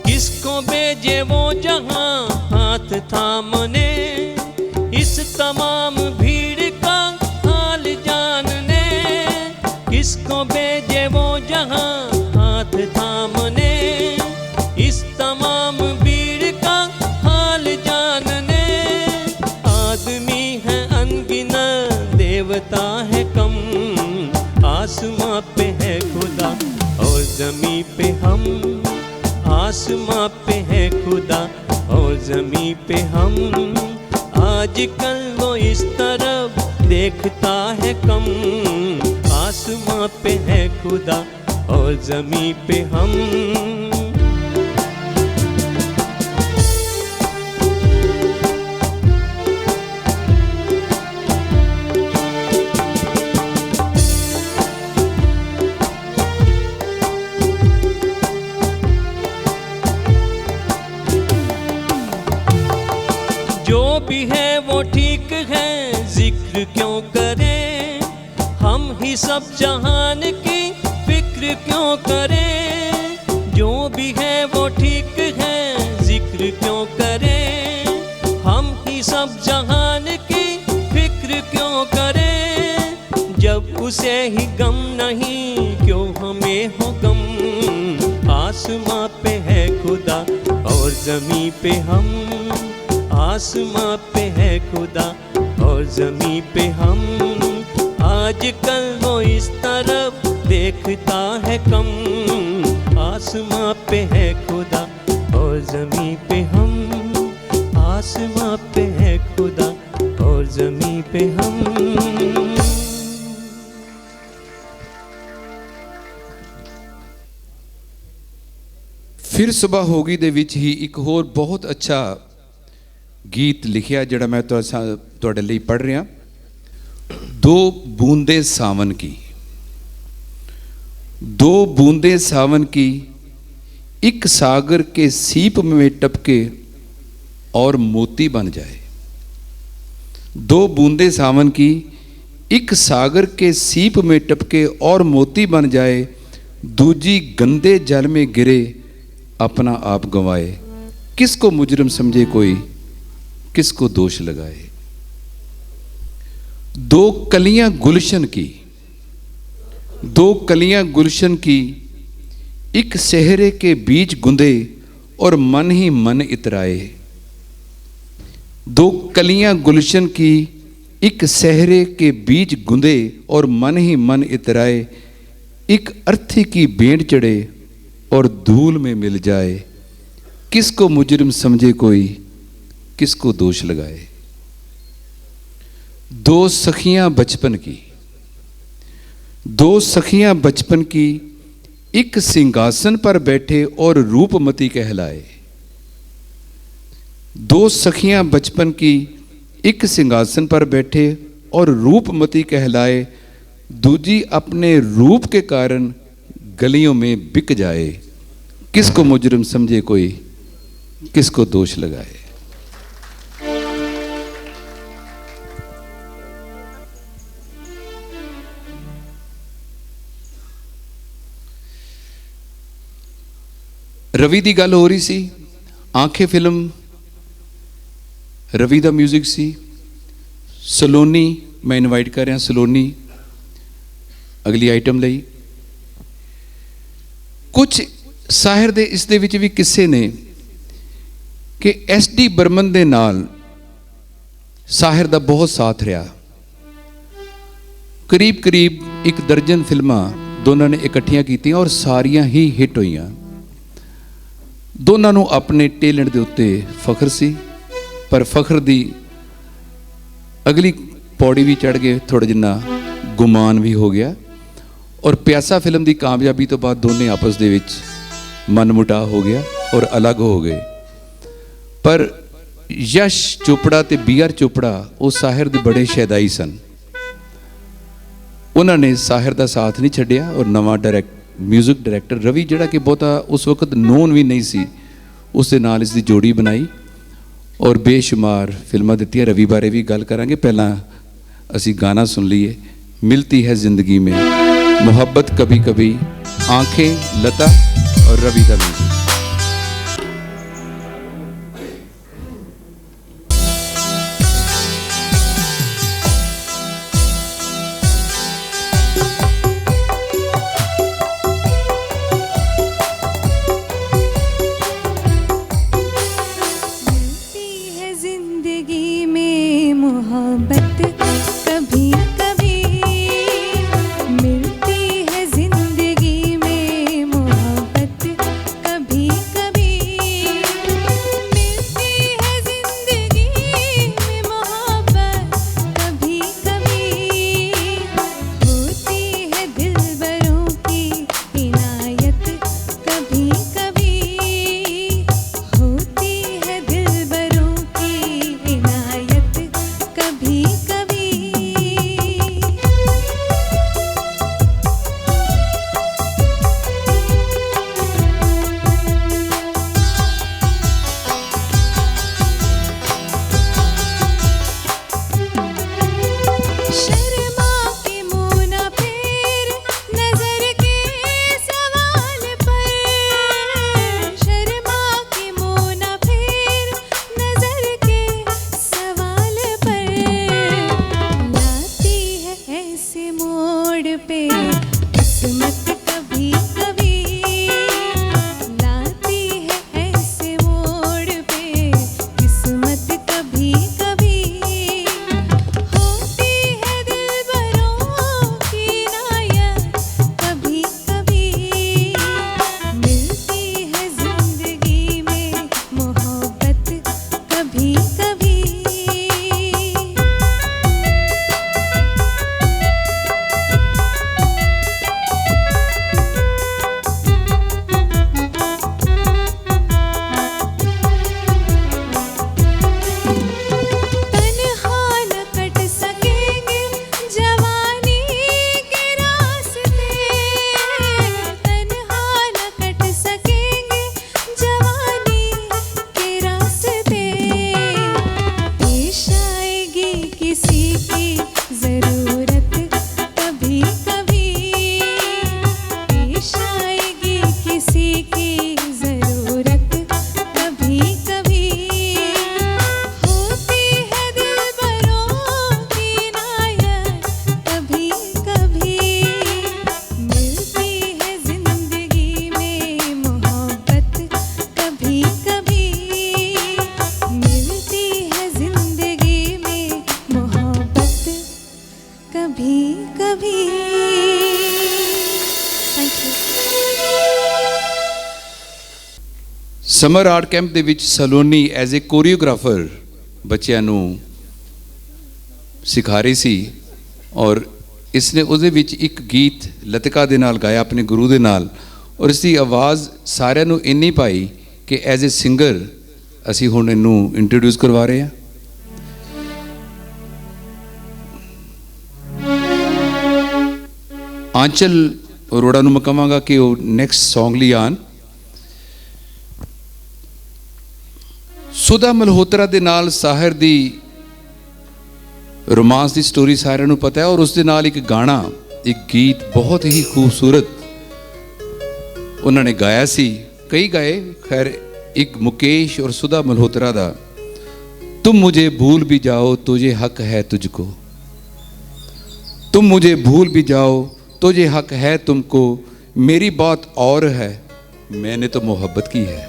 किसको भेजे वो जहां हाथ थामने, इस तमाम भीड़ का हाल जानने। किसको भेजे वो जहां हाथ थामने, इस तमाम भीड़ का हाल जानने। आदमी है अनगिनत, देवता है कम, आसमां पे है खुदा और जमीन पे हम। आसमां पे है खुदा और जमीन पे हम। आजकल वो इस तरफ देखता है कम, आसमां पे है खुदा और जमीन पे हम। जो भी है वो ठीक है, जिक्र क्यों करें हम ही सब जहान की फिक्र क्यों करें। जो भी है वो ठीक है, जिक्र क्यों करें हम ही सब जहान की फिक्र क्यों करें। जब उसे ही गम नहीं क्यों हमें हो गम, आसमां पे है खुदा और जमीन पे हम। आसमां पे है खुदा और जमीन पे हम। आजकल वो इस तरफ देखता है कम, आसमां पे है खुदा और जमीन पे हम। आसमां पे है खुदा और जमीन पे हम। फिर सुबह होगी ਦੇ ਵਿੱਚ ਹੀ ਇੱਕ ਹੋਰ ਬਹੁਤ ਅੱਛਾ ਗੀਤ ਲਿਖਿਆ ਜਿਹੜਾ ਮੈਂ ਤੁਹਾਡੇ ਲਈ ਪੜ੍ਹ ਰਿਹਾ। दो बूंदे सावन की, दो बूंदे सावन की, एक सागर के सीप में टपके और मोती बन जाए। दो बूंदे सावन की, एक सागर के सीप में टपके और मोती बन जाए। दूजी गंदे जल में गिरे अपना आप गंवाए। किसको मुजरिम समझे कोई, किसको दोष लगाए। दो कलियां गुलशन की, दो कलियां गुलशन की, एक सहरे के बीज गुंदे और मन ही मन इतराए। दो कलियां गुलशन की, एक सहरे के बीज गुंदे और मन ही मन इतराए। एक अर्थी की भेंट चढ़े और धूल में मिल जाए। किसको मुजरिम समझे कोई, किसको दोष लगाए। दो सखियां बचपन की, दो सखियां बचपन की, एक सिंहासन पर बैठे और रूपमती कहलाए। दो सखियां बचपन की, एक सिंहासन पर बैठे और रूपमती कहलाए। दूजी अपने रूप के कारण गलियों में बिक जाए। किसको मुजरिम समझे कोई, किसको दोष लगाए। रवि की गल हो रही सी, आंखें फिल्म रवि का म्यूजिक सी। सलोनी मैं इनवाइट कर रहा, सलोनी अगली आइटम लई। कुछ साहिर दे इस दे विच भी किस्से ने कि SD बर्मन दे नाल साहिर दा बहुत साथ रहा। करीब करीब 1 दर्जन फिल्मां ਦੋਨਾਂ ਨੇ ਇਕੱਠੀਆਂ ਕੀਤੀਆਂ ਔਰ ਸਾਰੀਆਂ ਹੀ ਹਿੱਟ ਹੋਈਆਂ। ਦੋਨਾਂ ਨੂੰ ਆਪਣੇ ਟੈਲੈਂਟ ਦੇ ਉੱਤੇ ਫਖਰ ਸੀ, ਪਰ ਫਖਰ ਦੀ ਅਗਲੀ ਪੌੜੀ ਵੀ ਚੜ੍ਹ ਗਏ, ਥੋੜ੍ਹਾ ਜਿੰਨਾ ਗੁਮਾਨ ਵੀ ਹੋ ਗਿਆ। ਔਰ ਪਿਆਸਾ ਫਿਲਮ ਦੀ ਕਾਮਯਾਬੀ ਤੋਂ ਬਾਅਦ ਦੋਨੇ ਆਪਸ ਦੇ ਵਿੱਚ ਮਨਮੁਟਾਅ ਹੋ ਗਿਆ ਔਰ ਅਲੱਗ ਹੋ ਗਏ। ਪਰ ਯਸ਼ ਚੋਪੜਾ ਤੇ BR ਚੋਪੜਾ ਉਹ ਸਾਹਿਰ ਦੇ ਬੜੇ ਸ਼ੈਦਾਈ ਸਨ। ਉਹਨਾਂ ਨੇ ਸਾਹਿਰ ਦਾ ਸਾਥ ਨਹੀਂ ਛੱਡਿਆ ਔਰ ਨਵਾਂ ਮਿਊਜ਼ਿਕ ਡਾਇਰੈਕਟਰ ਰਵੀ, ਜਿਹੜਾ ਕਿ ਬਹੁਤਾ ਉਸ ਵਕਤ ਨੋਨ ਵੀ ਨਹੀਂ ਸੀ, ਉਸ ਦੇ ਨਾਲ ਇਸ ਦੀ ਜੋੜੀ ਬਣਾਈ ਔਰ ਬੇਸ਼ੁਮਾਰ ਫਿਲਮਾਂ ਦਿੱਤੀਆਂ। ਰਵੀ ਬਾਰੇ ਵੀ ਗੱਲ ਕਰਾਂਗੇ, ਪਹਿਲਾਂ ਅਸੀਂ ਗਾਣਾ ਸੁਣ ਲਈਏ। ਮਿਲਤੀ ਹੈ ਜ਼ਿੰਦਗੀ ਮੇਂ, मोहब्बत कभी कभी, आंखें, लता और रवि का म्यूजिक। मिलती है जिंदगी में मोहब्बत कभी कभी, ਸਮਰ ਆਰਟ ਕੈਂਪ ਦੇ ਵਿੱਚ ਸਲੋਨੀ ਐਜ਼ ਏ ਕੋਰੀਓਗ੍ਰਾਫਰ ਬੱਚਿਆਂ ਨੂੰ ਸਿਖਾ ਰਹੀ ਸੀ ਔਰ ਇਸਨੇ ਉਹਦੇ ਵਿੱਚ ਇੱਕ ਗੀਤ ਲਤਿਕਾ ਦੇ ਨਾਲ ਗਾਇਆ ਆਪਣੇ ਗੁਰੂ ਦੇ ਨਾਲ ਔਰ ਇਸ ਦੀ ਆਵਾਜ਼ ਸਾਰਿਆਂ ਨੂੰ ਇੰਨੀ ਪਾਈ ਕਿ ਐਜ਼ ਏ ਸਿੰਗਰ ਅਸੀਂ ਹੁਣ ਇਹਨੂੰ ਇੰਟਰੋਡਿਊਸ ਕਰਵਾ ਰਹੇ ਹਾਂ। ਆਂਚਲ ਅਰੋੜਾ ਨੂੰ ਮੈਂ ਕਹਾਂਗਾ ਕਿ ਉਹ ਨੈਕਸਟ ਸੌਂਗ ਲਈ ਆਉਣ। ਸੁਧਾ ਮਲਹੋਤਰਾ ਦੇ ਨਾਲ ਸਾਹਿਰ ਦੀ ਰੋਮਾਂਸ ਦੀ ਸਟੋਰੀ ਸਾਰਿਆਂ ਨੂੰ ਪਤਾ ਹੈ ਔਰ ਉਸ ਦੇ ਨਾਲ ਇੱਕ ਗਾਣਾ, ਇੱਕ ਗੀਤ ਬਹੁਤ ਹੀ ਖੂਬਸੂਰਤ ਉਹਨਾਂ ਨੇ ਗਾਇਆ ਸੀ, ਕਈ ਗਾਏ, ਖੈਰ ਇੱਕ ਮੁਕੇਸ਼ ਔਰ ਸੁਧਾ ਮਲਹੋਤਰਾ ਦਾ। तुम मुझे भूल भी जाओ तुझे हक है तुझको, तुम मुझे भूल भी जाओ तुझे हक है तुमको, मेरी बात और है मैंने तो मोहब्बत की है,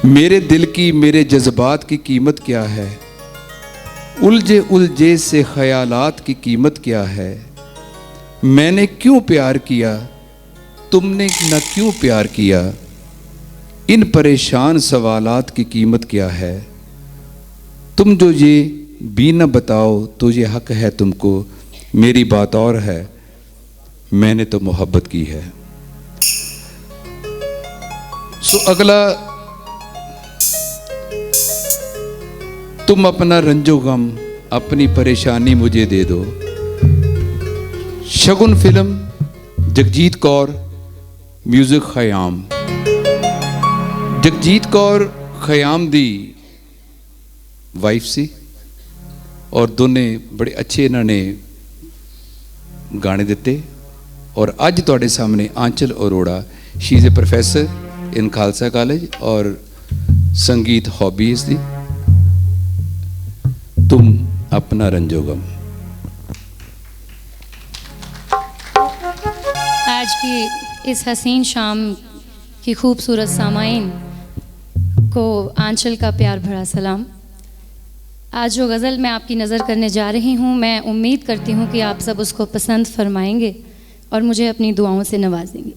मेरे दिल की मेरे जज्बात की कीमत क्या है, उलझे उलझे से ख्यालात की कीमत क्या है, मैंने क्यों प्यार किया, तुमने न क्यों प्यार किया, इन परेशान सवालात की कीमत क्या है। तुम जो ये भी न बताओ तो ये हक है तुमको, मेरी बात और है, मैंने तो मोहब्बत की है। सो अगला, तुम अपना रंजो गम, अपनी परेशानी मुझे दे दो। शगुन फिल्म, जगजीत कौर, म्यूजिक खयाम। जगजीत कौर खयाम दी वाइफ सी और दोने बड़े अच्छे इन्होंने गाने दिते। और अज तुहाडे सामने Anchal Arora, she is a professor in Khalsa college और संगीत हॉबी इसकी। तुम अपना रंजोगम। आज की इस हसीन शाम की खूबसूरत सामाइन को आंचल का प्यार भरा सलाम। आज जो गज़ल मैं आपकी नज़र करने जा रही हूँ, मैं उम्मीद करती हूँ कि आप सब उसको पसंद फरमाएंगे और मुझे अपनी दुआओं से नवाजेंगे।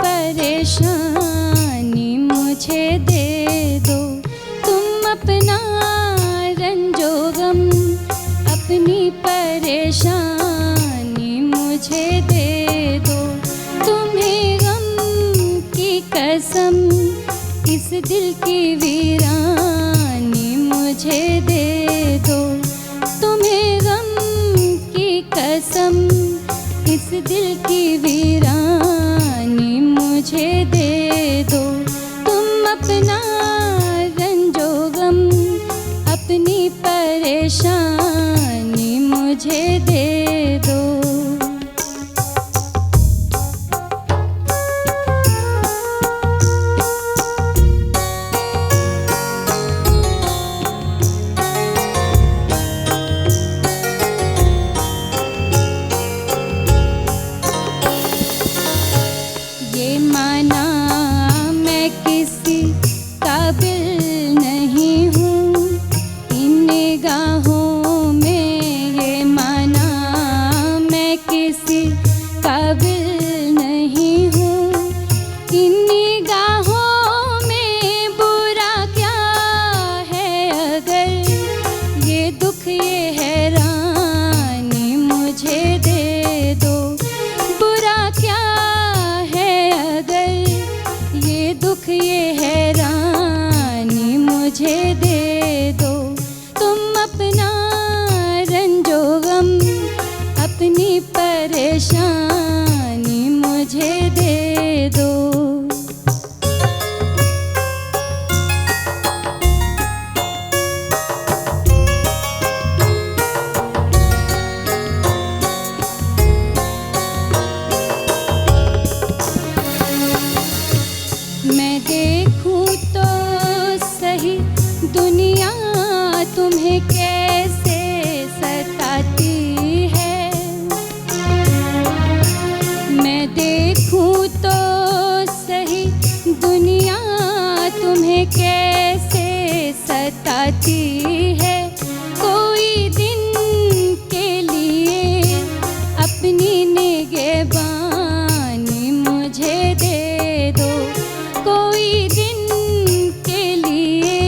परेशानी मुझे दे दो, तुम अपना रंजो गम, अपनी परेशानी मुझे दे दो। तुम्हें गम की कसम, इस दिल की वीरानी मुझे दे दो। तुम्हें गम की कसम, इस दिल की वीरानी मुझे दे दो। तुम अपना रंजो गम, अपनी परेशानी मुझे दे दो। ये माना मैं किसी काबिल नहीं हूँ इन निगाहों में, ये माना मैं किसी काबिल नहीं हूँ इन निगाहों में। बुरा क्या है अगर ये दुख ये हैरानी मुझे दे दो। बुरा क्या है अगर ये दुख ये हैरानी मुझे दे दो। तुम अपना रंजो गम, अपनी परेशानी मुझे दे दो। मैं देखूं तो सही दुनिया तुम्हें कैसे सताती है। मैं देखूं तो सही दुनिया तुम्हें कैसे सताती है। कोई दिन के लिए अपनी निगहबानी मुझे दे दो। कोई दिन के लिए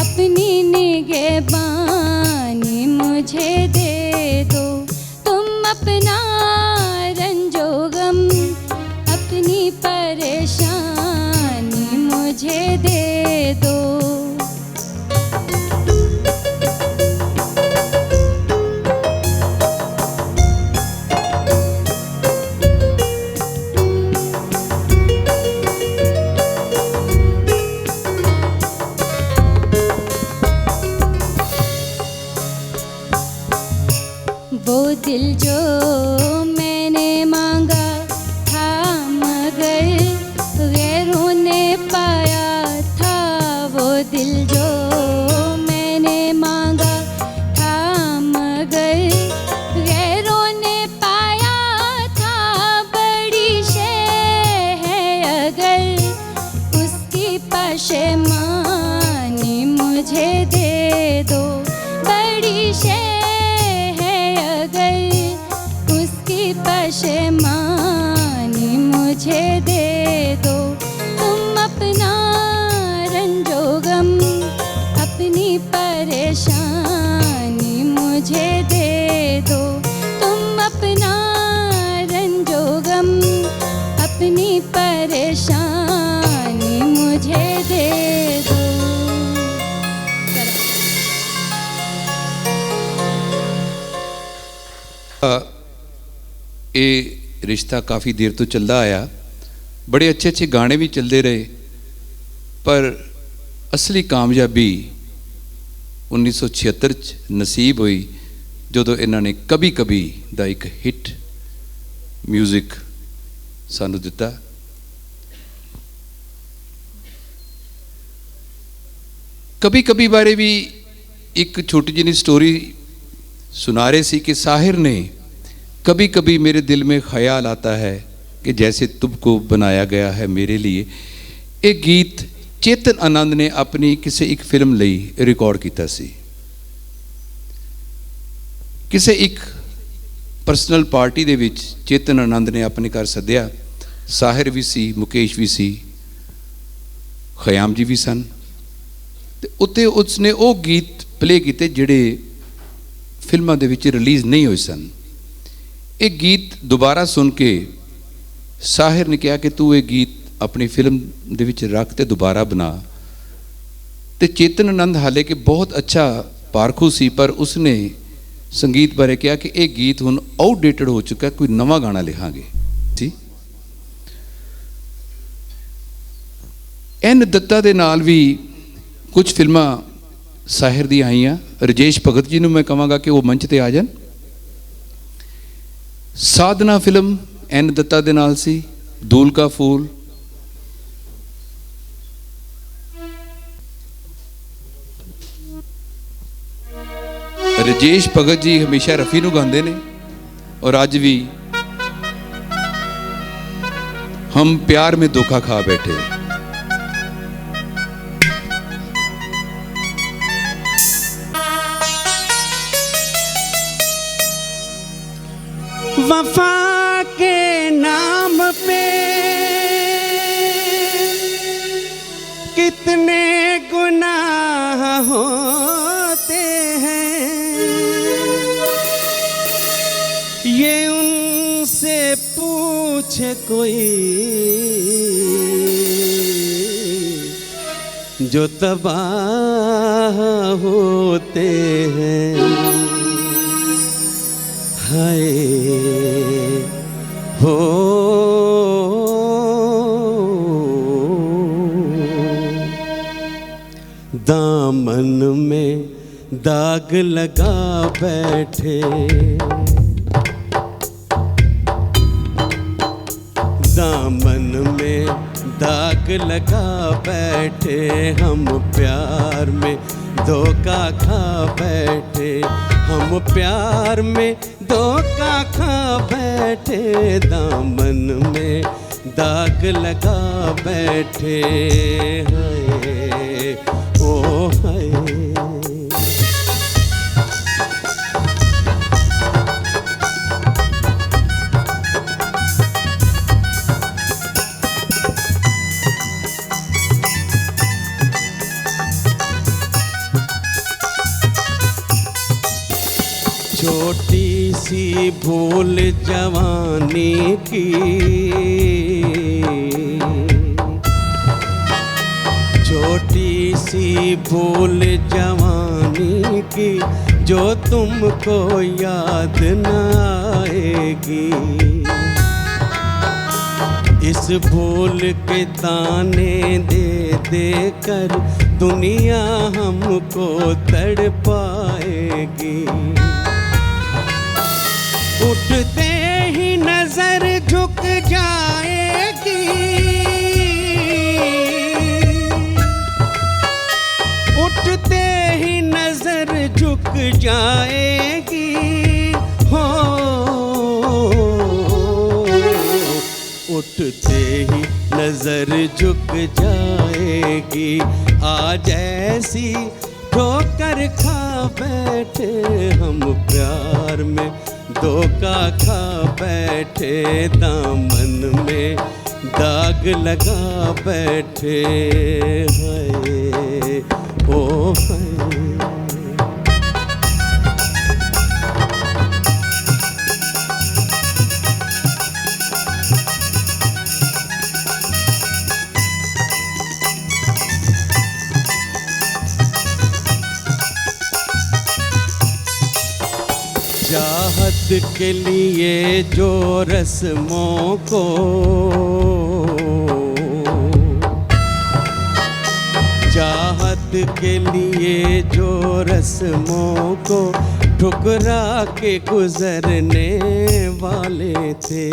अपनी निगहबानी मुझे दे दो। तुम अपना रंजो गम, अपनी परेशानी मुझे दे दो। मुझे दे दो तुम अपना रंजोगम, अपनी परेशानी मुझे दे दो तुम अपना रंजोगम, अपनी परेशानी मुझे दे दो। ਇਹ ਰਿਸ਼ਤਾ ਕਾਫੀ ਦੇਰ ਤੋਂ ਚੱਲਦਾ ਆਇਆ, ਬੜੇ ਅੱਛੇ ਅੱਛੇ ਗਾਣੇ ਵੀ ਚੱਲਦੇ ਰਹੇ, ਪਰ ਅਸਲੀ ਕਾਮਯਾਬੀ 1976 'ਚ ਨਸੀਬ ਹੋਈ ਜਦੋਂ ਇਹਨਾਂ ਨੇ ਕਭੀ ਕਭੀ ਦਾ ਇੱਕ ਹਿੱਟ ਮਿਊਜ਼ਿਕ ਸਾਨੂੰ ਦਿੱਤਾ। ਕਭੀ ਕਭੀ ਬਾਰੇ ਵੀ ਇੱਕ ਛੋਟੀ ਜਿਹੀ ਸਟੋਰੀ ਸੁਣਾ ਰਹੇ ਸੀ ਕਿ ਸਾਹਿਰ ਨੇ कभी कभी मेरे दिल में ख्याल आता है कि जैसे तुमको बनाया गया है मेरे लिए। एक गीत चेतन आनंद ने अपनी किसी एक फिल्म ਲਈ ਰਿਕਾਰਡ ਕੀਤਾ ਸੀ। ਕਿਸੇ ਇੱਕ ਪਰਸਨਲ ਪਾਰਟੀ ਦੇ ਵਿੱਚ ਚੇਤਨ ਆਨੰਦ ਨੇ ਆਪਣੇ ਘਰ ਸੱਦਿਆ, ਸਾਹਿਰ ਵੀ ਸੀ, ਮੁਕੇਸ਼ ਵੀ ਸੀ, ਖਿਆਮ ਜੀ ਵੀ ਸਨ, ਤੇ ਉੱਤੇ ਉਸਨੇ ਉਹ ਗੀਤ ਪਲੇ ਕੀਤੇ ਜਿਹੜੇ ਫਿਲਮਾਂ ਦੇ ਵਿੱਚ ਰਿਲੀਜ਼ ਨਹੀਂ ਹੋਏ ਸਨ। एक गीत दोबारा सुन के साहिर ने कहा कि तू ये गीत अपनी फिल्म दे विच रख ते दोबारा बना। तो चेतन आनंद हाले कि बहुत अच्छा पारखू सी, पर उसने संगीत बारे कहा कि ये गीत हुण आउटडेटेड हो चुका, कोई नवा गाना लिखांगे जी। एन दत्ता दे नाल भी कुछ फिल्मां साहिर दी आईयां। राजेश भगत जी नूं मैं कहांगा कि वो मंच ते आ जाण। साधना फिल्म एन दत्ता दे नाल सी, दूल का फूल, राजेश भगत जी हमेशा रफी नूं गांदे ने और अज भी हम प्यार में धोखा खा बैठे। वफा के नाम पे कितने गुनाह होते हैं, ये उनसे पूछे कोई जो तबाह होते हैं। हाय हो दामन में दाग लगा बैठे, दामन में दाग लगा बैठे, हम प्यार में धोखा खा बैठे, हम प्यार में धोखा खा बैठे, दामन में दाग लगा बैठे। हाय ओ हाय छोटी सी भूल जवानी की, छोटी सी भूल जवानी की, जो तुमको याद न आएगी। इस भूल के ताने दे दे कर दुनिया हमको तड़पाएगी। उठते ही नजर झुक जाएगी, उठते ही नजर झुक जाएगी। हो उठते ही नजर झुक जाएगी। आज ऐसी ठोकर खा बैठे, हम प्यार में धोखा खा बैठे, दामन में दाग लगा बैठे हैं ओ है। चाहत के लिए जो रस्मों को चाहत के लिए जो रस्मों को ठुकरा के गुजरने वाले थे,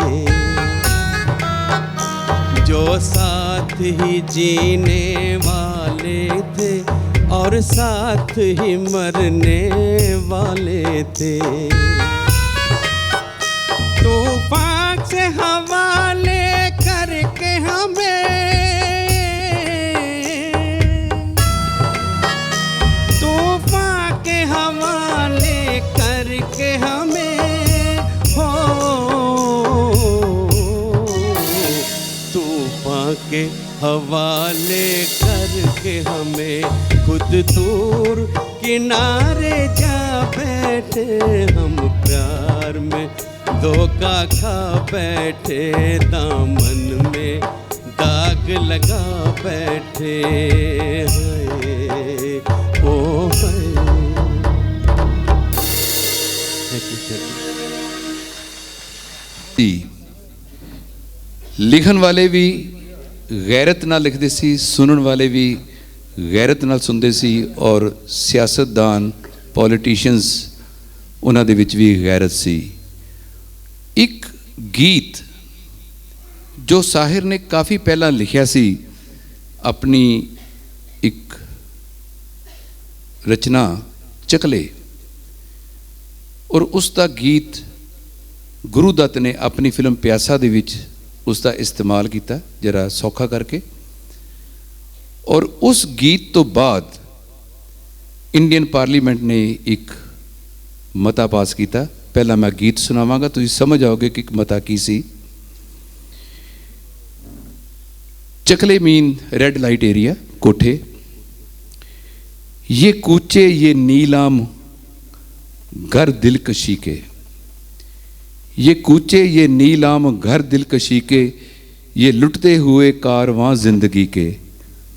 जो साथ ही जीने वाले थे और साथ ही मरने वाले थे। तूफान से हवाले करके हमें, तूफान के हवाले करके हमें हो, तूफान के हवाले करके हमें खुद दूर किनारे जा बैठे। हम प्यार में धोखा खा बैठे, दामन में दाग लगा बैठे हैं ओ है। लिखन वाले भी गैरत नाल लिखते सी, सुनन वाले भी गैरत नाल सुनते सी, और सियासतदान पॉलिटिशियंस उन्हां दे विच भी गैरत सी। एक गीत जो साहिर ने काफ़ी पहला लिखिया सी, अपनी एक रचना चकले, और उसका गीत गुरु दत्त ने अपनी फिल्म प्यासा दे विच उसका इस्तेमाल किया जरा सौखा करके। और उस गीत तो बाद इंडियन पार्लीमेंट ने एक मता पास किया। पहला मैं गीत सुनावांगा, तुसीं समझ आओगे कि मता की सी। चकले मीन रेड लाइट एरिया कोठे, ये कूचे ये नीलाम घर दिलकशी के, ये कूचे ये नीलाम घर दिलकशी के, ये लुटते हुए कारवां जिंदगी के,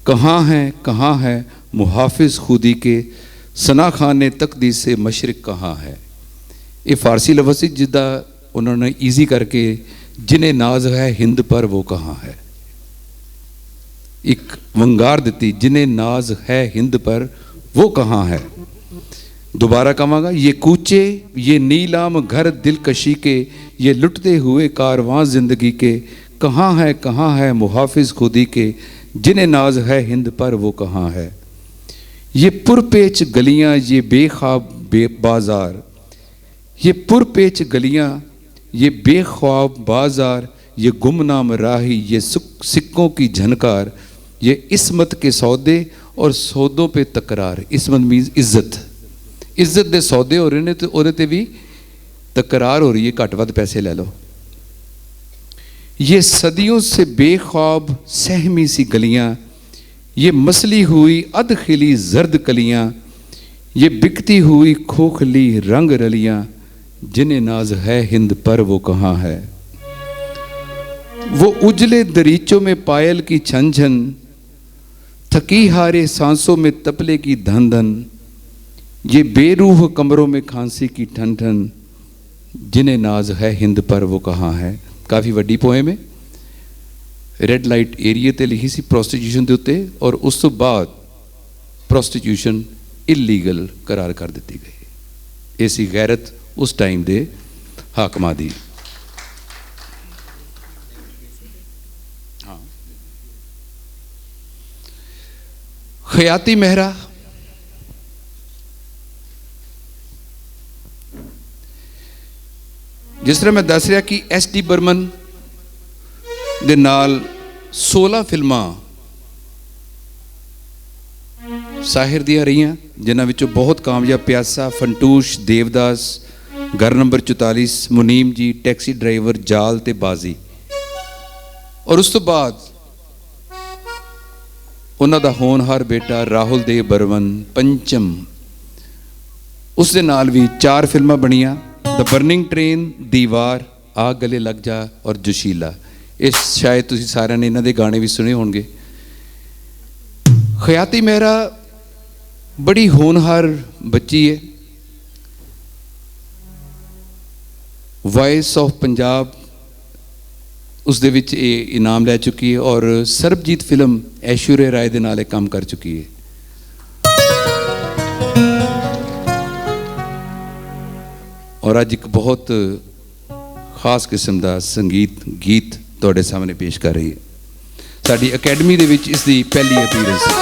कहाँ है मुहाफिज खुदी के, सना खाने तकदी से मशरिक कहाँ है। ये फारसी लफ्ज़ सी जिदा उन्होंने ईजी करके, जिन्हें नाज है हिंद पर वो कहाँ है, एक वंगार दी, जिन्हें नाज है हिंद पर वो कहाँ है। दोबारा कहांगा, ये कूचे ये नीलाम घर दिलकशी के, ये लुटते हुए कारवां जिंदगी के, कहाँ है मुहाफिज खुदी के, जिन्हें नाज है हिंद पर वो कहाँ है। ये पुरपेच गलियां ये बेख्वाब बाजार, ये पुरपेच गलियां ये बेख्वाब बाजार, ये गुमनाम राही ये सिक्कों की झनकार, ये इस्मत के सौदे और सौदों पे तकरार। इस्मत मीन्स इज्जत, इज्जत दे सौदे हो रहे ने तो उहदे ते भी तकरार हो रही है, घट वध पैसे ले लो। ये सदियों से बेख्वाब सहमी सी गलियां, ये मसली हुई अध खिली जर्द कलियां, ये बिकती हुई खोखली रंग रलियां, जिन्हें नाज है हिंद पर वो कहाँ है। वो उजले दरीचों में पायल की छन छन, थकी हारे सांसों में तपले की धन धन, ये बेरूह कमरों में खांसी की ठन ठन, जिन्हें नाज है हिंद पर वो कहाँ है। काफ़ी वड्डी पोएम है, रेड लाइट एरिए ते लिखी सी प्रोस्टिट्यूशन के उत्ते, और उस तो बाद प्रोस्टिट्यूशन इलीगल करार कर दी गई। ऐसी गैरत उस टाइम दे हाकमां दी। हाँ, खयाती मेहरा जिस तरह मैं दस रहा कि एस डी बर्मन दे नाल 16 फिल्मां साहिर दियां रहियां, जिन्हां विचों बहुत कामयाब प्यासा, फंटूश, देवदास, घर नंबर 44, मुनीम जी, टैक्सी ड्राइवर, जाल ते बाजी। ਔਰ ਉਸ ਤੋਂ ਬਾਅਦ ਉਹਨਾਂ ਦਾ ਹੋਣਹਾਰ ਬੇਟਾ ਰਾਹੁਲ ਦੇਵ ਬਰਮਨ ਪੰਚਮ, ਉਸ ਦੇ ਨਾਲ ਵੀ 4 ਫਿਲਮਾਂ ਬਣੀਆਂ, ਦ ਬਰਨਿੰਗ ਟ੍ਰੇਨ, ਦੀਵਾਰ, ਆ ਗਲੇ ਲੱਗ ਜਾ ਔਰ ਜੋਸ਼ੀਲਾ। ਇਹ ਸ਼ਾਇਦ ਤੁਸੀਂ ਸਾਰਿਆਂ ਨੇ ਇਹਨਾਂ ਦੇ ਗਾਣੇ ਵੀ ਸੁਣੇ ਹੋਣਗੇ। ਖਿਆਤੀ ਮਹਿਰਾ ਬੜੀ ਹੋਣਹਾਰ ਬੱਚੀ ਹੈ, ਵਾਇਸ ਆਫ ਪੰਜਾਬ ਉਸ ਦੇ ਵਿੱਚ ਇਹ ਇਨਾਮ ਲੈ ਚੁੱਕੀ ਹੈ ਔਰ ਸਰਬਜੀਤ ਫਿਲਮ ਐਸ਼ਵਰਿਆ ਰਾਏ ਦੇ ਨਾਲ ਇਹ ਕੰਮ ਕਰ ਚੁੱਕੀ ਹੈ। ਔਰ ਅੱਜ ਇੱਕ ਬਹੁਤ ਖਾਸ ਕਿਸਮ ਦਾ ਸੰਗੀਤ ਗੀਤ ਤੁਹਾਡੇ ਸਾਹਮਣੇ ਪੇਸ਼ ਕਰ ਰਹੀ ਹੈ। ਸਾਡੀ ਅਕੈਡਮੀ ਦੇ ਵਿੱਚ ਇਸ ਦੀ ਪਹਿਲੀ ਅਪੀਅਰੈਂਸ ਹੈ।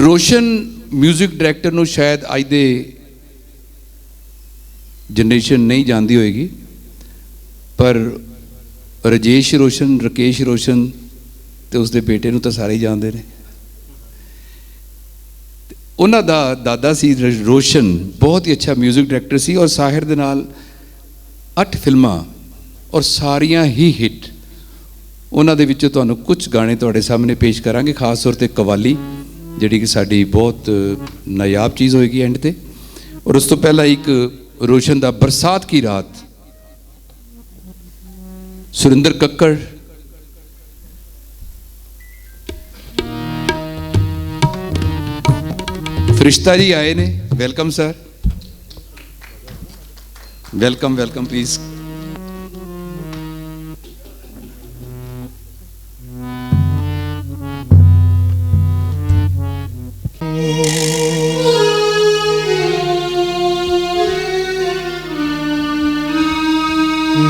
रोशन म्यूजिक डायरैक्टर ਨੂੰ शायद ਅੱਜ ਦੇ जनरेशन नहीं जानती होएगी, पर राजेश रोशन, राकेश रोशन तो उसके बेटे ਨੂੰ ਤਾਂ ਸਾਰੇ ਹੀ ਜਾਣਦੇ ਨੇ। ਉਹਨਾਂ ਦਾ ਦਾਦਾ ਸੀ ਰੋਸ਼ਨ, ਬਹੁਤ ਹੀ ਅੱਛਾ ਮਿਊਜ਼ਿਕ ਡਾਇਰੈਕਟਰ ਸੀ ਔਰ ਸਾਹਿਰ ਦੇ ਨਾਲ 8 ਫਿਲਮਾਂ ਔਰ ਸਾਰੀਆਂ ਹੀ ਹਿੱਟ। ਉਹਨਾਂ ਦੇ ਵਿੱਚੋਂ ਤੁਹਾਨੂੰ ਕੁਝ ਗਾਣੇ ਤੁਹਾਡੇ ਸਾਹਮਣੇ ਪੇਸ਼ ਕਰਾਂਗੇ, ਖਾਸ ਤੌਰ ਤੇ ਕਵਾਲੀ ਜਿਹੜੀ ਕਿ ਸਾਡੀ ਬਹੁਤ ਨਾਯਾਬ ਚੀਜ਼ ਹੋਏਗੀ ਐਂਡ ਤੇ। ਔਰ ਉਸ ਤੋਂ ਪਹਿਲਾਂ ਇੱਕ ਰੋਸ਼ਨ ਦਾ ਬਰਸਾਤ ਕੀ ਰਾਤ, ਸੁਰਿੰਦਰ ਕੱਕੜ, ਫਰਿਸ਼ਤਾ ਜੀ ਆਏ ਨੇ, welcome sir, welcome welcome please.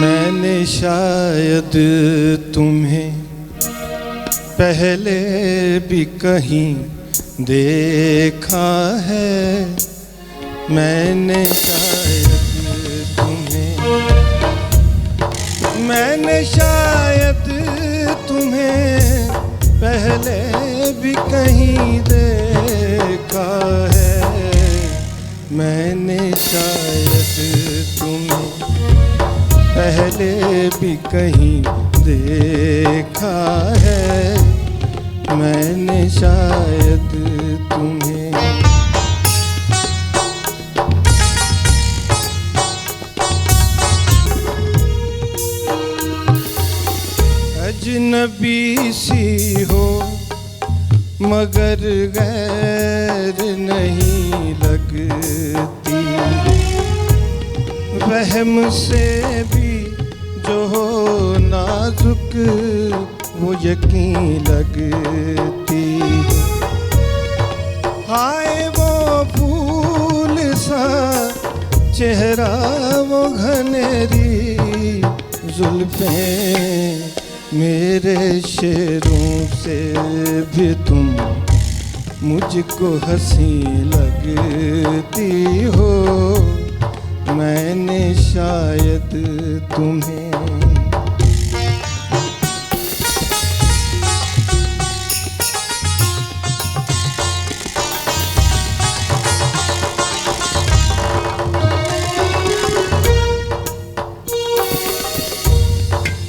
मैंने शायद तुम्हें पहले भी कहीं देखा है, मैंने शायद तुम्हें पहले भी कहीं देखा है, मैंने शायद तुम्हें पहले भी कहीं देखा है, मैंने शायद तुम्हें। अजनबी सी हो मगर गैर नहीं लगती, रहम से भी जो हो नाजुक वो यकीन लगती। हाय वो फूल सा चेहरा, वो घनेरी जुल्फें, मेरे शेरों से भी तुम मुझको हंसी लगती हो, मैंने शायद तुम्हें।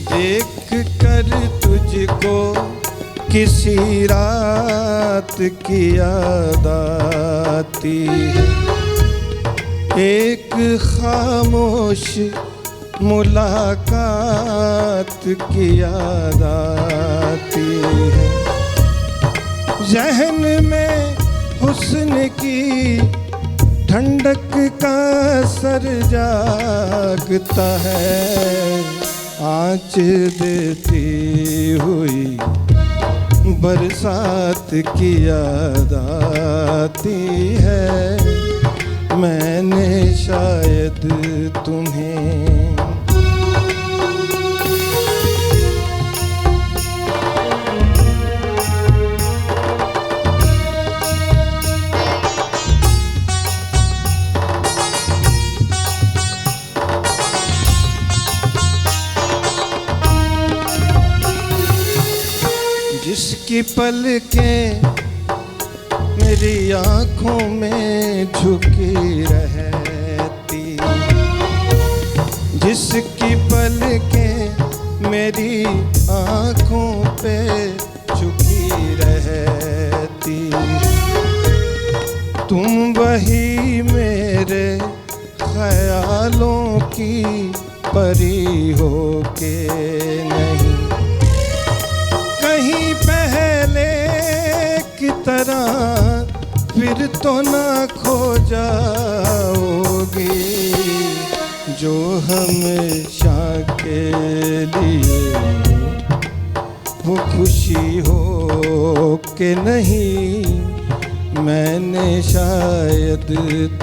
देख कर तुझको किसी रात की याद आती है, एक खामोश मुलाकात की याद आती है, ज़हन में हुस्न की ठंडक का असर जागता है, आँच देती हुई बरसात की याद आती है, मैंने शायद तुम्हें। जिसकी पलकें मेरी आँखों में झुकी रहती, जिसकी पलकें मेरी आँखों पे झुकी रहती, तुम वही मेरे ख्यालों की परी हो के नहीं, कहीं पहले की तरह फिर तो ना खो जाओगी, जो हमेशा के लिए वो खुशी हो के नहीं, मैंने शायद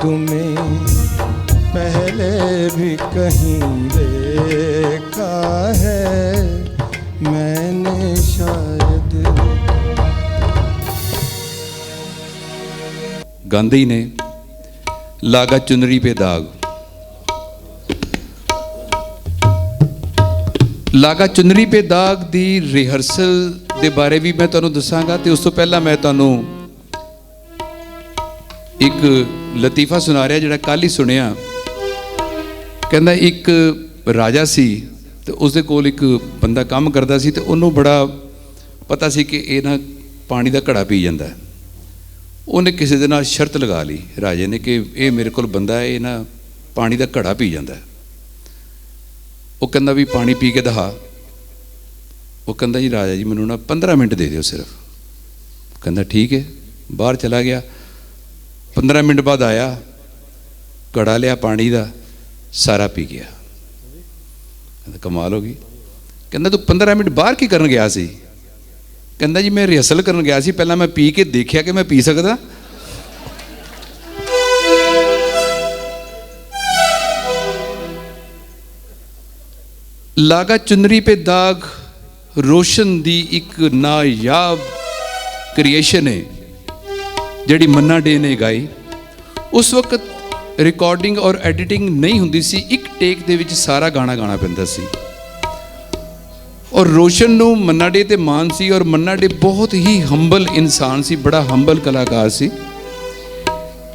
तुम्हें पहले भी कहीं देखा है, मैंने शायद। गांधी ने लागा चुनरी पे दाग, लागा चुनरी पे दाग दी रिहर्सल ਦੇ ਬਾਰੇ ਵੀ ਮੈਂ ਤੁਹਾਨੂੰ ਦੱਸਾਂਗਾ, ਤੇ ਉਸ ਤੋਂ ਪਹਿਲਾਂ ਮੈਂ ਤੁਹਾਨੂੰ एक लतीफा सुना रहा ਜਿਹੜਾ ਕੱਲ ਹੀ ਸੁਣਿਆ। ਕਹਿੰਦਾ ਇੱਕ ਰਾਜਾ ਸੀ ਤੇ ਉਸਦੇ ਕੋਲ ਇੱਕ ਬੰਦਾ ਕੰਮ ਕਰਦਾ ਸੀ ਤੇ ਉਹਨੂੰ ਬੜਾ ਪਤਾ ਸੀ ਕਿ ਇਹ ਨਾ ਪਾਣੀ ਦਾ ਘੜਾ ਪੀ ਜਾਂਦਾ। ਉਹਨੇ ਕਿਸੇ ਦੇ ਨਾਲ ਸ਼ਰਤ ਲਗਾ ਲਈ ਰਾਜੇ ਨੇ ਕਿ ਇਹ ਮੇਰੇ ਕੋਲ ਬੰਦਾ ਹੈ, ਇਹ ਨਾ ਪਾਣੀ ਦਾ ਘੜਾ ਪੀ ਜਾਂਦਾ। ਉਹ ਕਹਿੰਦਾ ਵੀ ਪਾਣੀ ਪੀ ਕੇ ਦਿਖਾ। ਉਹ ਕਹਿੰਦਾ ਜੀ ਰਾਜਾ ਜੀ ਮੈਨੂੰ ਨਾ 15 ਮਿੰਟ ਦੇ ਦਿਓ ਸਿਰਫ। ਕਹਿੰਦਾ ਠੀਕ ਹੈ। ਬਾਹਰ ਚਲਾ ਗਿਆ। 15 ਮਿੰਟ ਬਾਅਦ ਆਇਆ, ਘੜਾ ਲਿਆ ਪਾਣੀ ਦਾ, ਸਾਰਾ ਪੀ ਗਿਆ। ਕਹਿੰਦਾ ਕਮਾਲ ਹੋ ਗਈ। ਕਹਿੰਦਾ ਤੂੰ 15 ਮਿੰਟ ਬਾਹਰ ਕੀ ਕਰਨ ਗਿਆ ਸੀ? ਕਹਿੰਦਾ ਜੀ ਮੈਂ ਰਿਹਰਸਲ ਕਰਨ ਗਿਆ ਸੀ, ਪਹਿਲਾਂ ਮੈਂ ਪੀ ਕੇ ਦੇਖਿਆ ਕਿ ਮੈਂ ਪੀ ਸਕਦਾ। ਲਾਗਾ ਚੁਨਰੀ पे दाग रोशन दी एक नायाब क्रिएशन है ਜਿਹੜੀ ਮੰਨਾ ਡੇ ਨੇ ਗਾਈ। ਉਸ ਵਕਤ ਰਿਕਾਰਡਿੰਗ ਔਰ ਐਡੀਟਿੰਗ ਨਹੀਂ ਹੁੰਦੀ ਸੀ, ਇੱਕ ਟੇਕ ਦੇ ਵਿੱਚ ਸਾਰਾ ਗਾਣਾ ਗਾਣਾ ਪੈਂਦਾ ਸੀ। ਔਰ ਰੋਸ਼ਨ ਨੂੰ ਮੰਨਾ ਡੇ ਤੇ ਮਾਨ ਸੀ, ਔਰ ਮੰਨਾ ਡੇ ਬਹੁਤ ਹੀ ਹੰਬਲ ਇਨਸਾਨ ਸੀ, ਬੜਾ ਹੰਬਲ ਕਲਾਕਾਰ ਸੀ।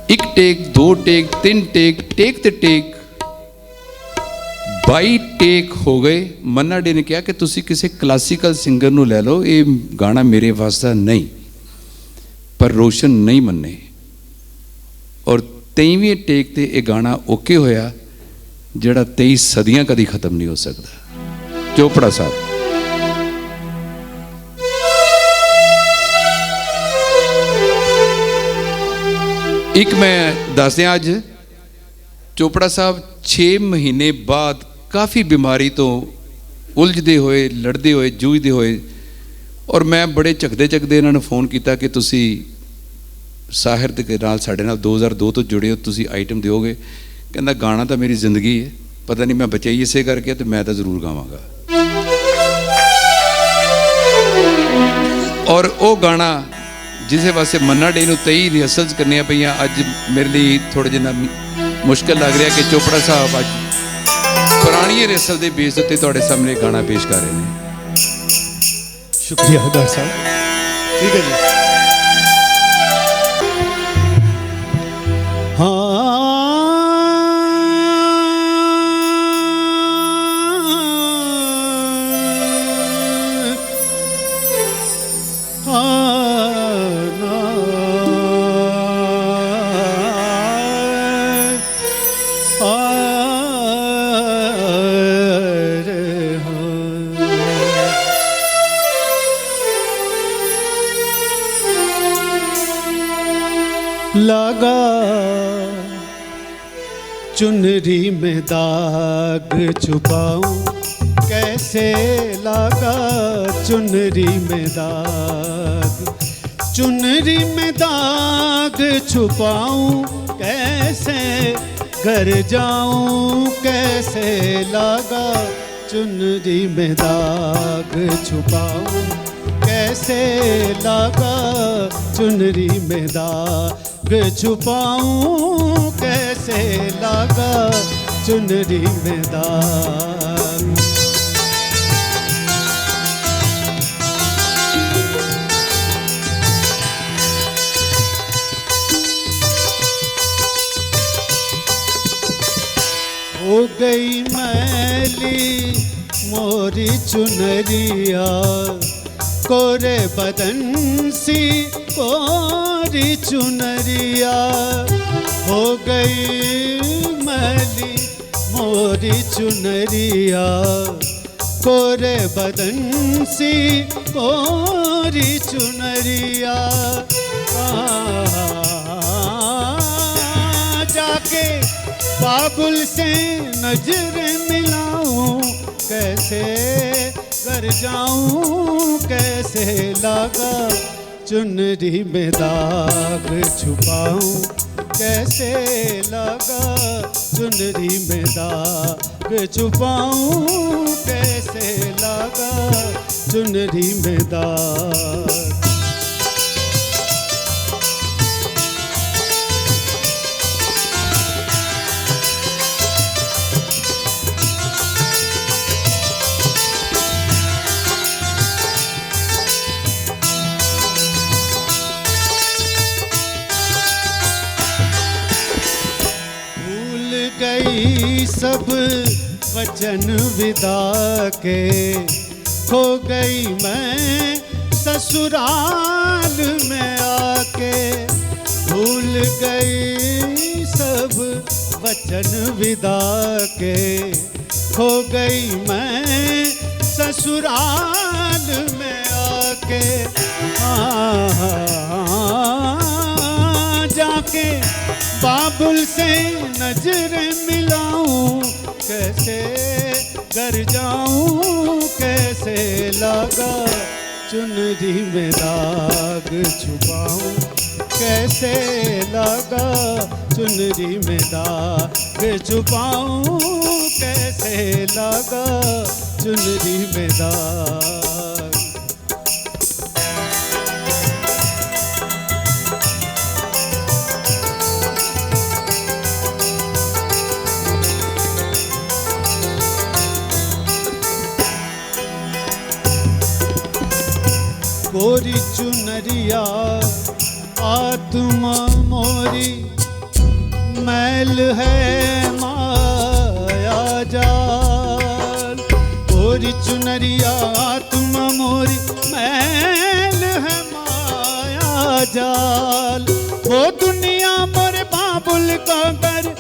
ਇੱਕ ਟੇਕ, 2 ਟੇਕ, 3 ਟੇਕ, ਟੇਕ ਤੇ ਟੇਕ 22 ਟੇਕ ਹੋ ਗਏ। ਮੰਨਾ ਡੇ ਨੇ ਕਿਹਾ ਕਿ ਤੁਸੀਂ ਕਿਸੇ ਕਲਾਸੀਕਲ ਸਿੰਗਰ ਨੂੰ ਲੈ ਲਓ, ਇਹ ਗਾਣਾ ਮੇਰੇ ਵਾਸਤੇ ਨਹੀਂ। पर रोशन नहीं मन्ने और 23वें टेक ते ये गाना ओके होया जिहड़ा 23 सदियां कदी खत्म नहीं हो सकता। चोपड़ा साहब एक मैं दस दियां, अज चोपड़ा साहब 6 महीने बाद काफ़ी बीमारी तो उलझते हुए, लड़ते हुए, जूझते हुए, और मैं बड़े झकदे झकदे इन्होंने फोन किया कि तुसी साहिर के नाल साडे नाल 2002 तो जुड़े हो, तुसी आइटम दोगे। कहना गाना तो मेरी जिंदगी है, पता नहीं मैं बचाई इसे करके, तो मैं तो जरूर गावांगा। और वो गाना जिस वास्ते मन्ना डे नूं 23 रिहर्सल्स करनियां पईयां, अज मेरे लिए थोड़ा जिहा मुश्किल लग रहा कि चोपड़ा साहब अज पुरानी रिहर्सल के बेस उत्ते तुहाडे सामने गाना पेश कर रहे हैं। शुक्रिया डॉक्टर साहब। ठीक है जी। लगा चुनरी में दाग छुपाऊं कैसे, लगा चुनरी में दाग, चुनरी में दाग छुपाऊं कैसे, घर जाऊं कैसे, लगा चुनरी में दाग छुपाऊं कैसे, लगा चुनरी में दाग छुपाऊं कैसे, लगा चुनरी में दाग। हो गई मैली मोरी चुनरिया, कोरे बदन सी कोरी चुनरिया, हो गई मैली मोरी चुनरिया, कोरे बदन सी कोरी चुनरिया। जाके बाबुल से नजर मिलाऊं कैसे, घर जाऊं कैसे, लगा चुनरी में दाग छुपाऊं कैसे, लगा चुनरी में दाग छुपाऊं कैसे, लगा चुनरी में दाग। सब वचन विदा के, खो गई मैं ससुराल में आके, भूल गई सब वचन विदा के, खो गई मैं ससुराल में आके। जाके बाबुल से नजर मिलाऊं, कैसे घर जाऊं, कैसे लगा चुनरी में दाग छुपाऊं, कैसे लगा चुनरी में दाग छुपाऊं, कैसे लगा चुनरी में दाग। गोरी चुनरिया आत्मा मोरी, मैल है माया जाल। गोरी चुनरिया आत्मा मोरी, मैल है माया जाल। वो दुनिया मोरे बाबुल का घर,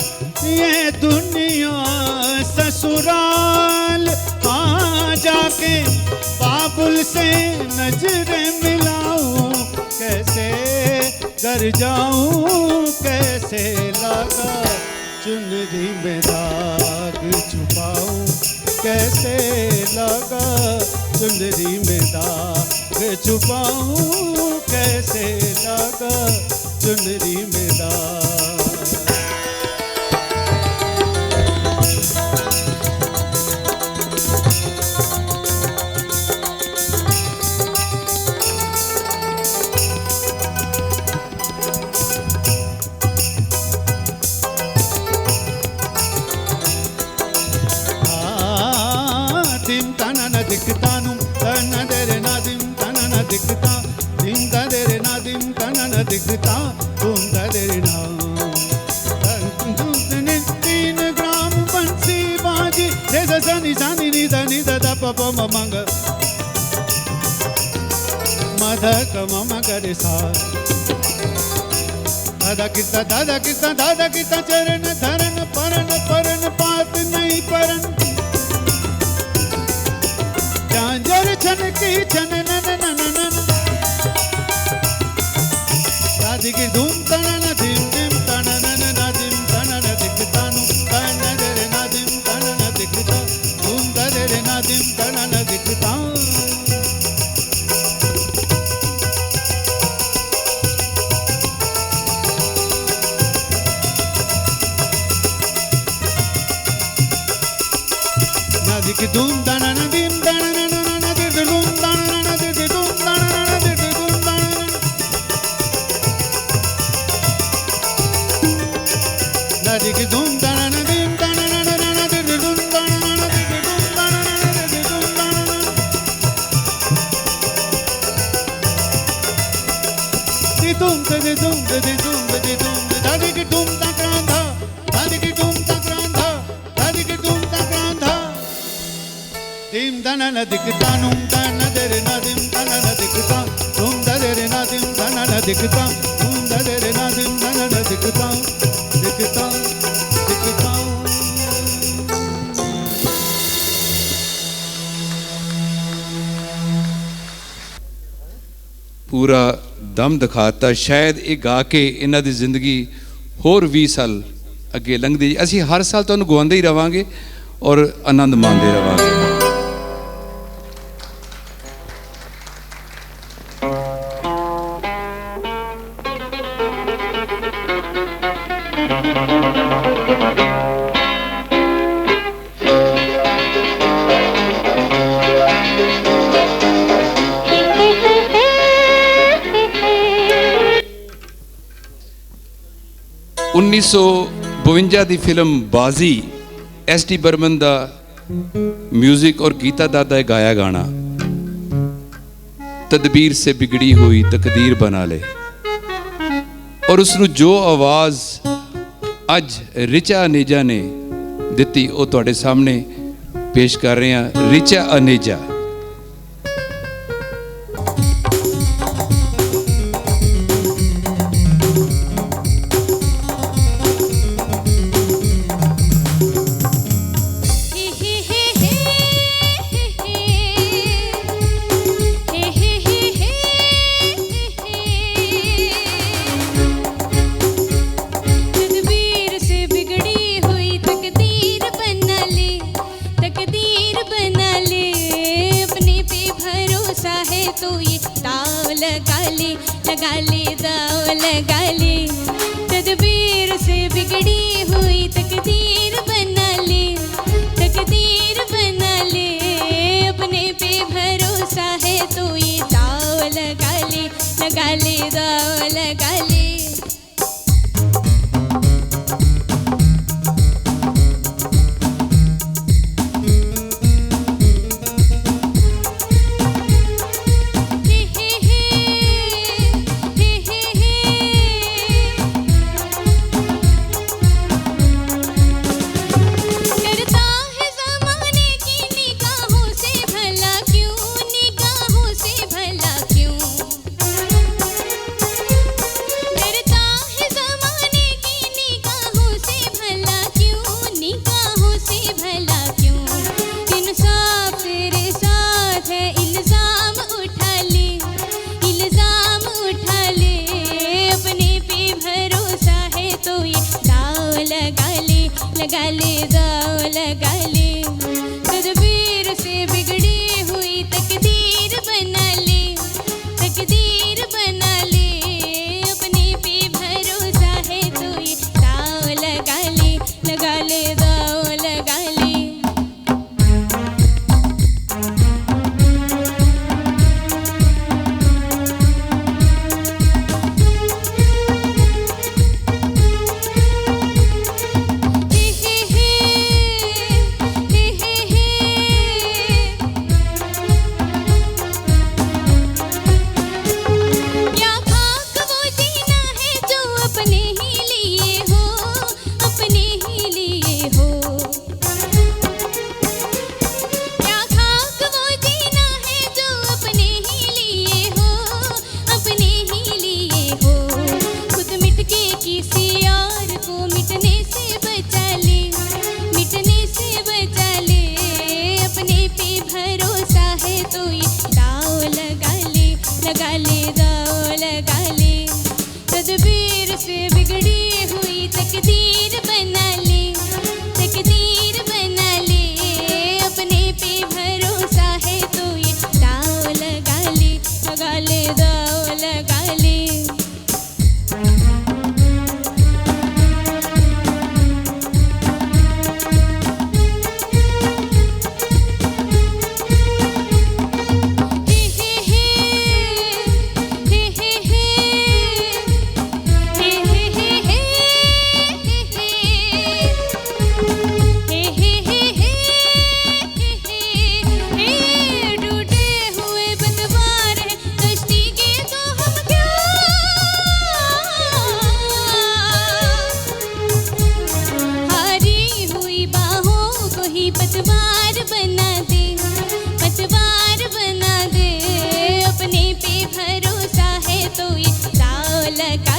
ये दुनिया ससुराल। हाँ जाके बाबुल से नजरें मिलाऊं, कैसे घर जाऊं, कैसे लगा चुनरी में दाग छुपाऊं, कैसे लगा चुनरी में दाग छुपाऊं, कैसे लगा चुनरी में दाग। दिखतानु तन देरे नादिम तनन दिखता, दिम देरे नादिम तनन दिखता, तुम देरे नाम। तीन ग्राम बंसी बाजी, रे सनी सानी नी नी दा पप ममंग, मधक मम करे सा। दादा किता चरण धरन परन परन पात नहीं परन। झांझर छन की छन नन नन नन, राधी की धूम तनन धिम धिम तनन नादिम तनन दिखतानु तन दरे नादिम तनन दिखता, धूम दरे नादिम तनन दिखता। नादी की धूम तनन धिम तनन की धूम तनन धिम तनन धूम तनन धूम तनन दी धूम दे धूम दे धूम दे धूम दादी की धूम तक्रांधा, दादी की धूम तक्रांधा, दादी की धूम तक्रांधा। धिम तनन दिखता नुम तन देरे नादिम तनन दिखता, धूम दरे नादिम तनन दिखता, धूम दरे नादिम तनन दिखता दिखता दिखता। पूरा दम दिखाता। शायद ये गा के इन्हां दी जिंदगी होर 20 साल अगे लंघदी। असीं हर साल तुहानूं गवांदे ही रवांगे और आनंद माणदे रवांगे। 1952 ਦੀ ਫਿਲਮ ਬਾਜ਼ੀ S.D. ਬਰਮਨ ਦਾ म्यूजिक और गीता दा दा गाया गाना तदबीर से बिगड़ी हुई तकदीर बना ले। और उसनु जो आवाज़ अज रिचा नेजा ने ਦਿੱਤੀ ਉਹ ਤੁਹਾਡੇ ਸਾਹਮਣੇ ਪੇਸ਼ ਕਰ ਰਹੇ ਹਾਂ, ਰਿਚਾ ਅਨੇਜਾ। तो ये दाव लगा ले दाव लगा ले, तदबीर से बिगड़ी हुई तकदीर बना ले, तकदीर बना ले, अपने पे भरोसा है तो ये दाव लगा ले दाव लगा ले। लगा ले दाव लगा ले, तदबीर से बिगड़ी हुई तकदीर बना ले, तकदीर बना ले, अपने पे भरोसा है तो ये दाव लगा ले दाव लगा ले। तदबीर से बिगड़ी हुई तकदीर बना ले, तकदीर बना ले, अपने पे भरोसा है तो ये दाव लगा ले दाव लगा ले। पतवार बना दे, पतवार बना दे, अपने पे भरोसा है तो ये दाव लगा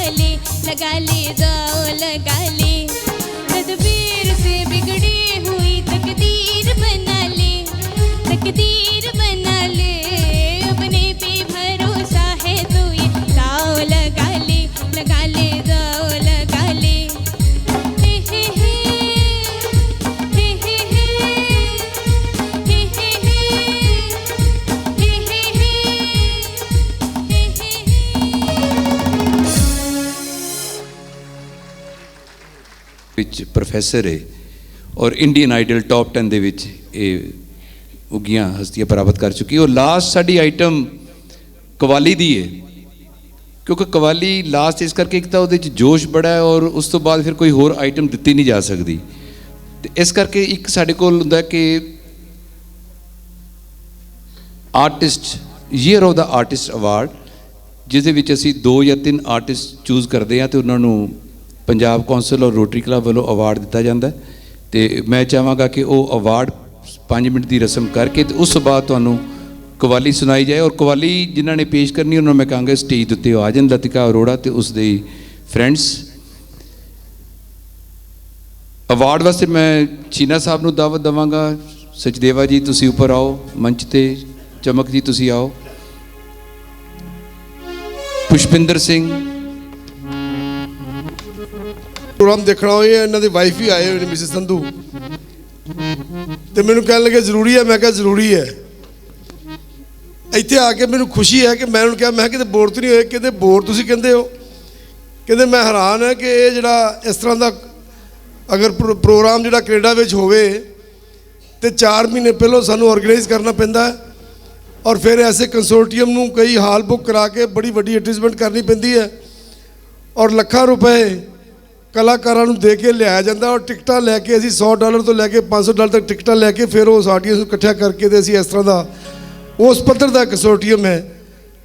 ले दाव लगा ले, तदबीर से बिगड़ी हुई तकदीर बना ले, तकदीर बना ले, अपने पे भरोसा है तो ये दाव लगा ले दाव लगा ले। ਵਿੱਚ ਪ੍ਰੋਫੈਸਰ ਹੈ ਔਰ ਇੰਡੀਅਨ ਆਈਡਲ ਟੌਪ 10 ਦੇ ਵਿੱਚ ਇਹ ਉੱਗੀਆਂ ਹਸਤੀਆਂ ਪ੍ਰਾਪਤ ਕਰ ਚੁੱਕੀ। ਉਹ ਲਾਸਟ ਸਾਡੀ ਆਈਟਮ ਕਵਾਲੀ ਦੀ ਹੈ, ਕਿਉਂਕਿ ਕਵਾਲੀ ਲਾਸਟ ਇਸ ਕਰਕੇ ਇੱਕ ਤਾਂ ਉਹਦੇ 'ਚ ਜੋਸ਼ ਬੜਾ ਹੈ ਔਰ ਉਸ ਤੋਂ ਬਾਅਦ ਫਿਰ ਕੋਈ ਹੋਰ ਆਈਟਮ ਦਿੱਤੀ ਨਹੀਂ ਜਾ ਸਕਦੀ, ਤੇ ਇਸ ਕਰਕੇ ਇੱਕ ਸਾਡੇ ਕੋਲ ਹੁੰਦਾ ਕਿ artist year of the artist award, ਜਿਸ ਦੇ ਵਿੱਚ ਅਸੀਂ 2 ਜਾਂ 3 ਆਰਟਿਸਟ ਚੂਜ਼ ਕਰਦੇ ਹਾਂ ਤੇ ਉਹਨਾਂ ਨੂੰ ਪੰਜਾਬ ਕੌਂਸਲ ਔਰ ਰੋਟਰੀ ਕਲੱਬ ਵੱਲੋਂ ਅਵਾਰਡ ਦਿੱਤਾ ਜਾਂਦਾ। ਤੇ ਮੈਂ ਚਾਹਾਂਗਾ ਕਿ ਉਹ ਅਵਾਰਡ 5 ਮਿੰਟ ਦੀ ਰਸਮ ਕਰਕੇ ਤੇ ਉਸ ਤੋਂ ਬਾਅਦ ਤੁਹਾਨੂੰ ਕਵਾਲੀ ਸੁਣਾਈ ਜਾਏ। ਔਰ ਕਵਾਲੀ ਜਿਨ੍ਹਾਂ ਨੇ ਪੇਸ਼ ਕਰਨੀ ਉਹਨਾਂ ਨੂੰ ਮੈਂ ਕਹਾਂਗਾ ਸਟੇਜ ਦੇ ਉੱਤੇ ਆ ਜਾਣ, ਲਤਿਕਾ ਅਰੋੜਾ ਤੇ ਉਸ ਦੇ ਫਰੈਂਡਸ। ਅਵਾਰਡ ਵਾਸਤੇ ਮੈਂ ਚੀਨਾ ਸਾਹਿਬ ਨੂੰ ਦਾਵਤ ਦੇਵਾਂਗਾ। ਸਚਦੇਵਾ ਜੀ ਤੁਸੀਂ ਉੱਪਰ ਆਓ ਮੰਚ ਤੇ, ਚਮਕ ਜੀ ਤੁਸੀਂ ਆਓ, ਪੁਸ਼ਪਿੰਦਰ ਸਿੰਘ। ਪ੍ਰੋਗਰਾਮ ਦੇਖਣਾ ਹੋਏ ਇਹਨਾਂ ਦੇ ਵਾਈਫ ਹੀ ਆਏ ਹੋਏ ਨੇ ਮਿਸਿਸ ਸੰਧੂ, ਤੇ ਮੈਨੂੰ ਕਹਿਣ ਲੱਗੇ ਜ਼ਰੂਰੀ ਹੈ। ਮੈਂ ਕਿਹਾ ਜ਼ਰੂਰੀ ਹੈ। ਇੱਥੇ ਆ ਕੇ ਮੈਨੂੰ ਖੁਸ਼ੀ ਹੈ ਕਿ ਮੈਂ ਉਹਨੂੰ ਕਿਹਾ, ਮੈਂ ਕਿਤੇ ਬੋਰ ਤਾਂ ਨਹੀਂ ਹੋਏ? ਕਹਿੰਦੇ ਬੋਰ ਤੁਸੀਂ ਕਹਿੰਦੇ ਹੋ? ਕਹਿੰਦੇ ਮੈਂ ਹੈਰਾਨ ਹੈ ਕਿ ਇਹ ਜਿਹੜਾ ਇਸ ਤਰ੍ਹਾਂ ਦਾ ਅਗਰ ਪ੍ਰੋਗਰਾਮ ਜਿਹੜਾ ਕੈਨੇਡਾ ਵਿੱਚ ਹੋਵੇ ਤੇ 4 ਮਹੀਨੇ ਪਹਿਲਾਂ ਸਾਨੂੰ ਆਰਗੇਨਾਈਜ਼ ਕਰਨਾ ਪੈਂਦਾ ਹੈ, ਔਰ ਫਿਰ ਐਸੇ ਕੰਸੋਰਟੀਅਮ ਨੂੰ ਕਈ ਹਾਲ ਬੁੱਕ ਕਰਾ ਕੇ ਬੜੀ ਵੱਡੀ ਐਡਵਰਟਾਈਜ਼ਮੈਂਟ ਕਰਨੀ ਪੈਂਦੀ ਹੈ, ਔਰ ਲੱਖਾਂ ਰੁਪਏ ਕਲਾਕਾਰਾਂ ਨੂੰ ਦੇ ਕੇ ਲਿਆਇਆ ਜਾਂਦਾ, ਔਰ ਟਿਕਟਾਂ ਲੈ ਕੇ ਅਸੀਂ $100 ਤੋਂ ਲੈ ਕੇ $500 ਤੱਕ ਟਿਕਟਾਂ ਲੈ ਕੇ ਫਿਰ ਉਸ ਆਡੀਅנס ਨੂੰ ਇਕੱਠਿਆ ਕਰਕੇ ਤੇ ਅਸੀਂ ਇਸ ਤਰ੍ਹਾਂ ਦਾ ਉਸ ਪੱਧਰ ਦਾ ਕੰਸੋਰਟੀਅਮ ਹੈ।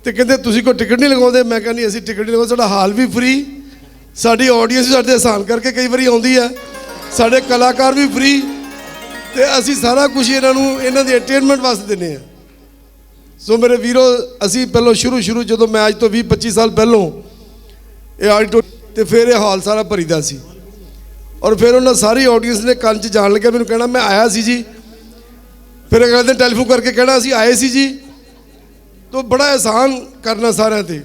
ਤੇ ਕਹਿੰਦੇ ਤੁਸੀਂ ਕੋਈ ਟਿਕਟ ਨਹੀਂ ਲਗਾਉਂਦੇ? ਮੈਂ ਕਿਹਾ ਨਹੀਂ ਅਸੀਂ ਟਿਕਟ ਨਹੀਂ ਲਗਾਉਂਦੇ, ਸਾਡਾ ਹਾਲ ਵੀ ਫ੍ਰੀ, ਸਾਡੀ ਆਡੀਅנס ਵੀ ਸਾਡੇ ਆਸਾਨ ਕਰਕੇ ਕਈ ਵਾਰੀ ਆਉਂਦੀ ਹੈ, ਸਾਡੇ ਕਲਾਕਾਰ ਵੀ ਫ੍ਰੀ, ਤੇ ਅਸੀਂ ਸਾਰਾ ਕੁਝ ਇਹਨਾਂ ਨੂੰ ਇਹਨਾਂ ਦੀ ਐਂਟਰਟੇਨਮੈਂਟ ਵਾਸਤੇ ਦਿੰਦੇ ਹਾਂ। ਸੋ ਮੇਰੇ ਵੀਰੋ, ਅਸੀਂ ਪਹਿਲਾਂ ਸ਼ੁਰੂ ਜਦੋਂ ਮੈਂ ਅੱਜ ਤੋਂ 20-25 ਸਾਲ ਪਹਿਲੋਂ ਇਹ ਆਡੀਟੋਰੀਅਮ ਤੇ ਫਿਰ ਇਹ ਹਾਲ ਸਾਰਾ ਭਰੀਦਾ ਸੀ, ਔਰ ਫਿਰ ਉਹਨਾਂ ਸਾਰੀ ਆਡੀਅנס ਨੇ ਕੰਨ 'ਚ ਜਾਣ ਲੱਗਿਆ ਮੈਨੂੰ ਕਹਿਣਾ ਮੈਂ ਆਇਆ ਸੀ ਜੀ, ਫਿਰ ਅਗਲੇ ਦਿਨ ਟੈਲੀਫੋਨ ਕਰਕੇ ਕਹਿਣਾ ਅਸੀਂ ਆਏ ਸੀ ਜੀ। ਤਾਂ ਬੜਾ ਆਸਾਨ ਕਰਨਾ ਸਾਰਿਆਂ 'ਤੇ।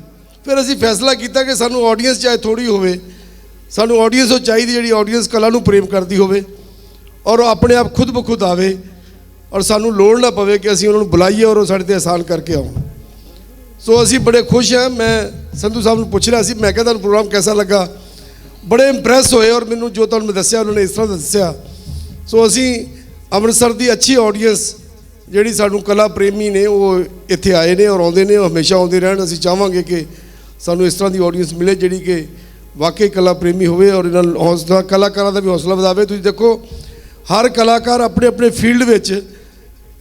ਫਿਰ ਅਸੀਂ ਫੈਸਲਾ ਕੀਤਾ ਕਿ ਸਾਨੂੰ ਆਡੀਅנס ਚਾਹੇ ਥੋੜ੍ਹੀ ਹੋਵੇ, ਸਾਨੂੰ ਆਡੀਅנס ਉਹ ਚਾਹੀਦੀ ਜਿਹੜੀ ਆਡੀਅנס ਕਲਾ ਨੂੰ ਪ੍ਰੇਮ ਕਰਦੀ ਹੋਵੇ, ਔਰ ਉਹ ਆਪਣੇ ਆਪ ਖੁਦ ਬ ਖੁਦ ਆਵੇ, ਔਰ ਸਾਨੂੰ ਲੋੜ ਨਾ ਪਵੇ ਕਿ ਅਸੀਂ ਉਹਨਾਂ ਨੂੰ ਬੁਲਾਈਏ ਔਰ ਉਹ ਸਾਡੇ 'ਤੇ ਆਸਾਨ ਕਰਕੇ ਆਉਣ। ਸੋ ਅਸੀਂ ਬੜੇ ਖੁਸ਼ ਹਾਂ। ਮੈਂ ਸੰਧੂ ਸਾਹਿਬ ਨੂੰ ਪੁੱਛ ਰਿਹਾ ਸੀ, ਮੈਂ ਕਿਹਾ ਤੁਹਾਨੂੰ ਪ੍ਰੋਗਰਾਮ ਕੈਸਾ ਲੱਗਾ? ਬੜੇ ਇੰਪ੍ਰੈਸ ਹੋਏ, ਔਰ ਮੈਨੂੰ ਜੋ ਤੁਹਾਨੂੰ ਮੈਂ ਦੱਸਿਆ ਉਹਨਾਂ ਨੇ ਇਸ ਤਰ੍ਹਾਂ ਦੱਸਿਆ। ਸੋ ਅਸੀਂ ਅੰਮ੍ਰਿਤਸਰ ਦੀ ਅੱਛੀ ਆਡੀਅנס ਜਿਹੜੀ ਸਾਨੂੰ ਕਲਾ ਪ੍ਰੇਮੀ ਨੇ ਉਹ ਇੱਥੇ ਆਏ ਨੇ ਔਰ ਆਉਂਦੇ ਨੇ, ਉਹ ਹਮੇਸ਼ਾ ਆਉਂਦੇ ਰਹਿਣ। ਅਸੀਂ ਚਾਹਾਂਗੇ ਕਿ ਸਾਨੂੰ ਇਸ ਤਰ੍ਹਾਂ ਦੀ ਆਡੀਅנס ਮਿਲੇ ਜਿਹੜੀ ਕਿ ਵਾਕਈ ਕਲਾ ਪ੍ਰੇਮੀ ਹੋਵੇ, ਔਰ ਇਹਨਾਂ ਨੂੰ ਹੌਸਲਾ, ਕਲਾਕਾਰਾਂ ਦਾ ਵੀ ਹੌਸਲਾ ਵਧਾਵੇ। ਤੁਸੀਂ ਦੇਖੋ ਹਰ ਕਲਾਕਾਰ ਆਪਣੇ ਆਪਣੇ ਫੀਲਡ ਵਿੱਚ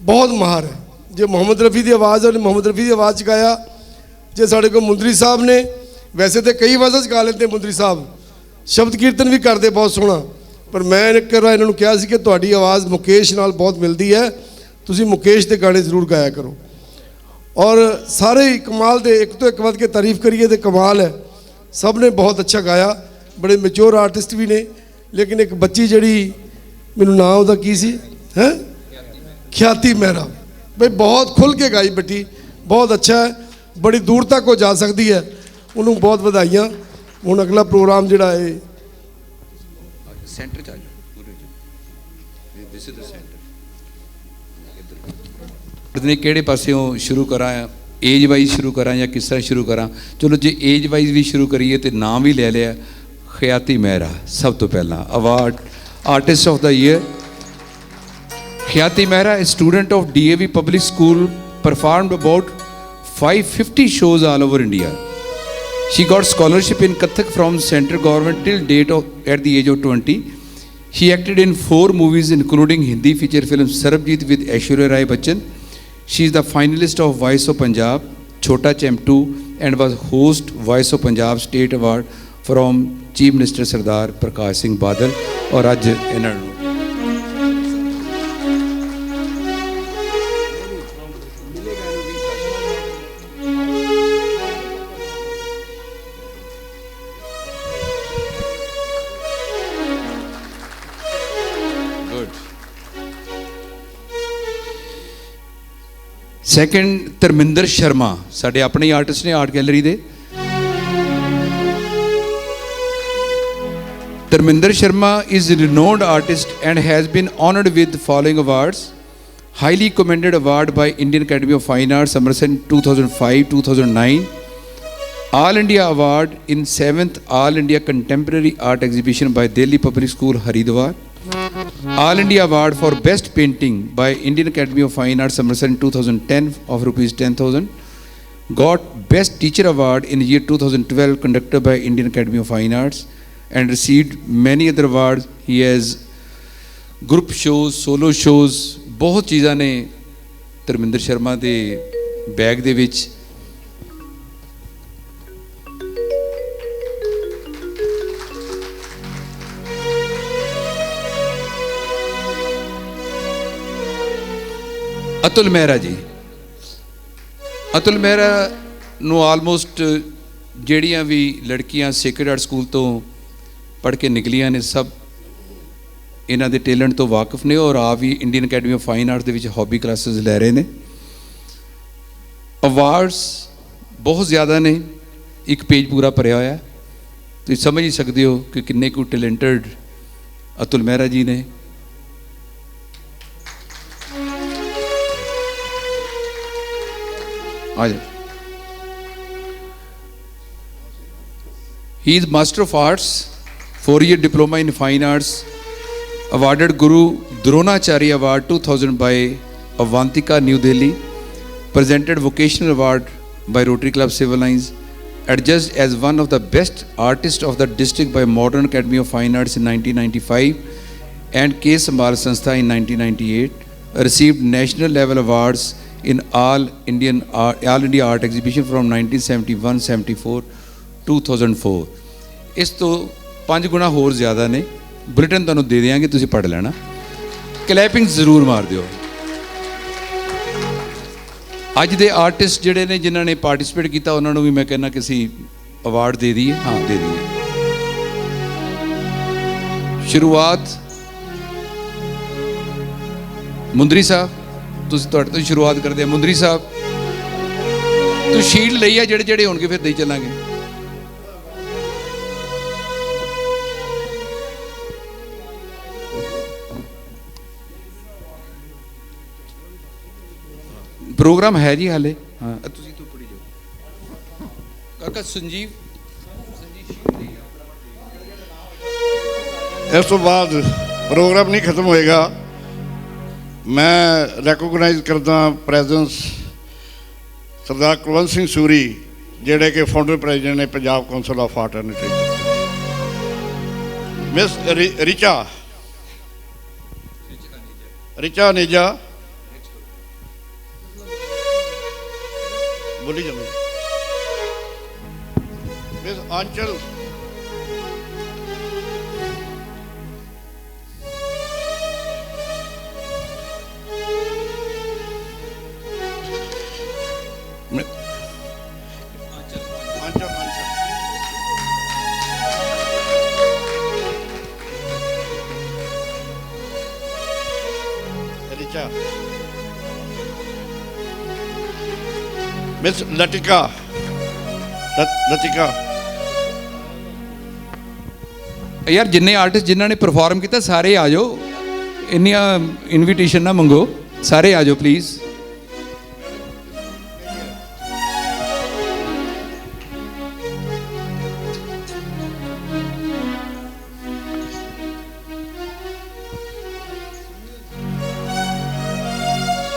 ਬਹੁਤ ਮਾਹਰ ਹੈ। ਜੇ ਮੁਹੰਮਦ ਰਫੀ ਦੀ ਆਵਾਜ਼ ਉਹਨੇ ਮੁਹੰਮਦ ਰਫੀ ਦੀ ਆਵਾਜ਼ 'ਚ ਗਾਇਆ, ਜੇ ਸਾਡੇ ਕੋਲ ਮੁੰਦਰੀ ਸਾਹਿਬ ਨੇ, ਵੈਸੇ ਤਾਂ ਕਈ ਆਵਾਜ਼ਾਂ 'ਚ ਗਾ ਲੈਂਦੇ ਮੁੰਦਰੀ ਸਾਹਿਬ, ਸ਼ਬਦ ਕੀਰਤਨ ਵੀ ਕਰਦੇ ਬਹੁਤ ਸੋਹਣਾ, ਪਰ ਮੈਂ ਇੱਕ ਵਾਰ ਇਹਨਾਂ ਨੂੰ ਕਿਹਾ ਸੀ ਕਿ ਤੁਹਾਡੀ ਆਵਾਜ਼ ਮੁਕੇਸ਼ ਨਾਲ ਬਹੁਤ ਮਿਲਦੀ ਹੈ, ਤੁਸੀਂ ਮੁਕੇਸ਼ ਦੇ ਗਾਣੇ ਜ਼ਰੂਰ ਗਾਇਆ ਕਰੋ। ਔਰ ਸਾਰੇ ਹੀ ਕਮਾਲ ਦੇ, ਇੱਕ ਤੋਂ ਇੱਕ ਵੱਧ ਕੇ ਤਾਰੀਫ ਕਰੀਏ ਤੇ ਕਮਾਲ ਹੈ। ਸਭ ਨੇ ਬਹੁਤ ਅੱਛਾ ਗਾਇਆ, ਬੜੇ ਮੈਚੁਰ ਆਰਟਿਸਟ ਵੀ ਨੇ। ਲੇਕਿਨ ਇੱਕ ਬੱਚੀ ਜਿਹੜੀ, ਮੈਨੂੰ ਨਾਂ ਉਹਦਾ ਕੀ ਸੀ ਹੈ, ਖਿਆਤੀ ਮਹਿਰਾ, ਬਈ ਬਹੁਤ ਖੁੱਲ੍ਹ ਕੇ ਗਾਈ ਬੇਟੀ, ਬਹੁਤ ਅੱਛਾ ਹੈ, ਬੜੀ ਦੂਰ ਤੱਕ ਉਹ ਜਾ ਸਕਦੀ ਹੈ, ਉਹਨੂੰ ਬਹੁਤ ਵਧਾਈਆਂ। ਹੁਣ ਅਗਲਾ ਪ੍ਰੋਗਰਾਮ ਜਿਹੜਾ ਹੈ ਸੈਂਟਰ 'ਚ ਆ ਜਾਓ, ਪੂਰੇ ਦਿਸ ਇਜ਼ ਦ ਸੈਂਟਰ। ਨੇ ਕਿਹੜੇ ਪਾਸਿਓਂ ਸ਼ੁਰੂ ਕਰਾਂ, ਏਜ ਵਾਈਜ਼ ਸ਼ੁਰੂ ਕਰਾਂ ਜਾਂ ਕਿਸ ਤਰ੍ਹਾਂ ਸ਼ੁਰੂ ਕਰਾਂ? ਚਲੋ ਜੇ ਏਜ ਵਾਈਜ਼ ਵੀ ਸ਼ੁਰੂ ਕਰੀਏ ਤੇ ਨਾਮ ਵੀ ਲੈ ਲਿਆ, ਖਿਆਤੀ ਮਹਿਰਾ ਸਭ ਤੋਂ ਪਹਿਲਾਂ award artist of the year. Khyati Mehra is student of DAV Public School, performed about 550 shows all over India. She got scholarship in Kathak from central government till date at the age of 20. She acted in 4 movies including Hindi feature film Sarabjit with Aishwarya Rai Bachchan. She is the finalist of Voice of Punjab, Chhota Champ 2, and was host Voice of Punjab State Award from Chief Minister Sardar Prakash Singh Badal. और ਅੱਜ ਇਹਨਾਂ ਨੂੰ second Dharmendra Sharma, ਸਾਡੇ ਆਪਣੇ ਹੀ artist ਨੇ art gallery ਦੇ। Dharmendra Sharma is a renowned artist and has been honored with the following awards: highly commended award by Indian Academy of Fine Arts Amritsar 2005-2009, All India Award in 7th All India Contemporary Art Exhibition by Delhi Public School Haridwar, All India Award for Best Painting by Indian Academy of Fine Arts Amritsar 2010 of rupees 10,000, got Best Teacher Award in year 2012 conducted by Indian Academy of Fine Arts, and received many other awards. He has group shows, solo shows, ਬਹੁਤ ਚੀਜ਼ਾਂ ਨੇ ਧਰਮਿੰਦਰ ਸ਼ਰਮਾ ਦੇ bag ਦੇ ਵਿੱਚ। ਅਤੁਲ ਮਹਿਰਾ ਜੀ। ਅਤੁਲ ਮਹਿਰਾ ਨੂੰ almost ਜਿਹੜੀਆਂ ਵੀ ਲੜਕੀਆਂ sacred heart school ਤੋਂ ਪੜ੍ਹ ਕੇ ਨਿਕਲੀਆਂ ਨੇ ਸਭ ਇਹਨਾਂ ਦੇ ਟੈਲੈਂਟ ਤੋਂ ਵਾਕਿਫ ਨੇ ਔਰ ਆਪ ਵੀ Indian academy of fine arts ਦੇ ਵਿੱਚ ਹੌਬੀ ਕਲਾਸਿਸ ਲੈ ਰਹੇ ਨੇ। ਅਵਾਰਡਸ ਬਹੁਤ ਜ਼ਿਆਦਾ ਨੇ, ਇੱਕ ਪੇਜ ਪੂਰਾ ਭਰਿਆ ਹੋਇਆ। ਤੁਸੀਂ ਸਮਝ ਹੀ ਸਕਦੇ ਹੋ ਕਿ ਕਿੰਨੇ ਕੁ ਟੈਲੈਂਟਡ ਅਤੁਲ ਮਹਿਰਾ ਜੀ ਨੇ। ਆ ਜਾਓ। He is Master of Arts, 4-year Diploma in Fine Arts, awarded Guru Dronacharya Award 2000 by Avantika, New Delhi, presented Vocational Award by Rotary Club Civil Lines, adjudged as one of the best artists of the district by Modern Academy of Fine Arts in 1995 and K. Sambal Sanstha in 1998, received national level awards in All India Art Exhibition from 1971-74 2004। ਇਸ ਤੋਂ 5 ਗੁਣਾ ਹੋਰ ਜ਼ਿਆਦਾ ਨੇ। Bulletin ਤੁਹਾਨੂੰ ਦੇ ਦਿਆਂਗੇ, ਤੁਸੀਂ ਪੜ੍ਹ ਲੈਣਾ। ਕਲੈਪਿੰਗ ਜ਼ਰੂਰ ਮਾਰ ਦਿਓ। ਅੱਜ ਦੇ ਆਰਟਿਸਟ ਜਿਹੜੇ ਨੇ ਜਿਨ੍ਹਾਂ ਨੇ ਪਾਰਟਿਸਿਪੇਟ ਕੀਤਾ ਉਹਨਾਂ ਨੂੰ ਵੀ ਮੈਂ ਕਹਿੰਦਾ ਕਿ ਅਸੀਂ ਅਵਾਰਡ ਦੇ ਦਈਏ। ਹਾਂ, ਦੇ ਦਈਏ। ਸ਼ੁਰੂਆਤ ਮੁੰਦਰੀ ਸਾਹਿਬ, ਤੁਸੀਂ ਤੁਹਾਡੇ ਤੋਂ ਸ਼ੁਰੂਆਤ ਕਰਦੇ ਆ। ਮੁੰਦਰੀ ਸਾਹਿਬ ਤੂੰ ਸ਼ੀਲਡ ਲਈ ਆ, ਜਿਹੜੇ ਜਿਹੜੇ ਹੋਣਗੇ ਫਿਰ ਦੇਈ ਚੱਲਾਂਗੇ। ਪ੍ਰੋਗਰਾਮ ਹੈ ਜੀ ਹਾਲੇ। ਹਾਂ, ਤੁਸੀਂ ਤੂੰ ਪੜੀ ਜਾਓ। ਕਾਕਾ ਸੰਜੀਵ ਇਸ ਤੋਂ ਬਾਅਦ ਪ੍ਰੋਗਰਾਮ ਨਹੀਂ ਖਤਮ ਹੋਏਗਾ। ਮੈਂ ਰੈਕੋਗਨਾਈਜ਼ ਕਰਦਾ ਪ੍ਰੈਜ਼ੈਂਸ ਸਰਦਾਰ ਕੁਲਵੰਤ ਸਿੰਘ ਸੂਰੀ, ਜਿਹੜੇ ਕਿ ਫਾਊਂਡਰ ਪ੍ਰੈਜ਼ੀਡੈਂਟ ਨੇ Punjab council of art and literature. Miss Richa Neja ਬੋਲੀ ਜਾਂਦੇ। ਮਿਸ ਆਂਚਲ मिस लतिका ਯਾਰ ਜਿੰਨੇ ਆਰਟਿਸਟ ਜਿਨ੍ਹਾਂ ਨੇ ਪਰਫਾਰਮ ਕੀਤਾ ਸਾਰੇ ਆ ਜਾਓ। ਇੰਨੀਆਂ ਇਨਵੀਟੇਸ਼ਨ ਨਾ ਮੰਗੋ, ਸਾਰੇ ਆ ਜਾਓ ਪਲੀਜ਼।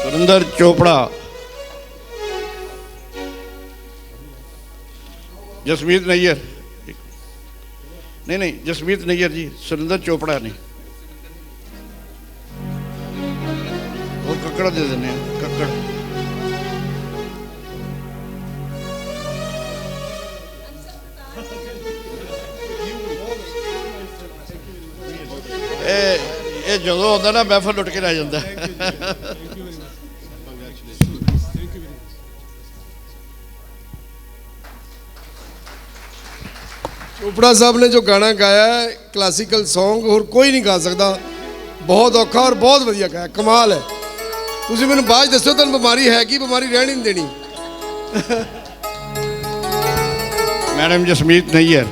सुरेंद्र चोपड़ा, जसमीत नैयर, नहीं जसमीत नैयर जी, सुरेंद्र चोपड़ा नहीं, वो कक्कड़ दे देने कक्कड़। ये जो होता ना महफल लुट के रह जाता। ਚੋਪੜਾ ਸਾਹਿਬ ਨੇ ਜੋ ਗਾਣਾ ਗਾਇਆ ਹੈ ਕਲਾਸੀਕਲ ਸੌਂਗ ਹੋਰ ਕੋਈ ਨਹੀਂ ਗਾ ਸਕਦਾ। ਬਹੁਤ ਔਖਾ ਔਰ ਬਹੁਤ ਵਧੀਆ ਗਾਇਆ, ਕਮਾਲ ਹੈ। ਤੁਸੀਂ ਮੈਨੂੰ ਬਾਅਦ ਦੱਸੋ ਤੁਹਾਨੂੰ ਬਿਮਾਰੀ ਹੈ ਕੀ, ਬਿਮਾਰੀ ਰਹਿਣ ਹੀ ਨਹੀਂ ਦੇਣੀ। मैडम जसमीत नैयर,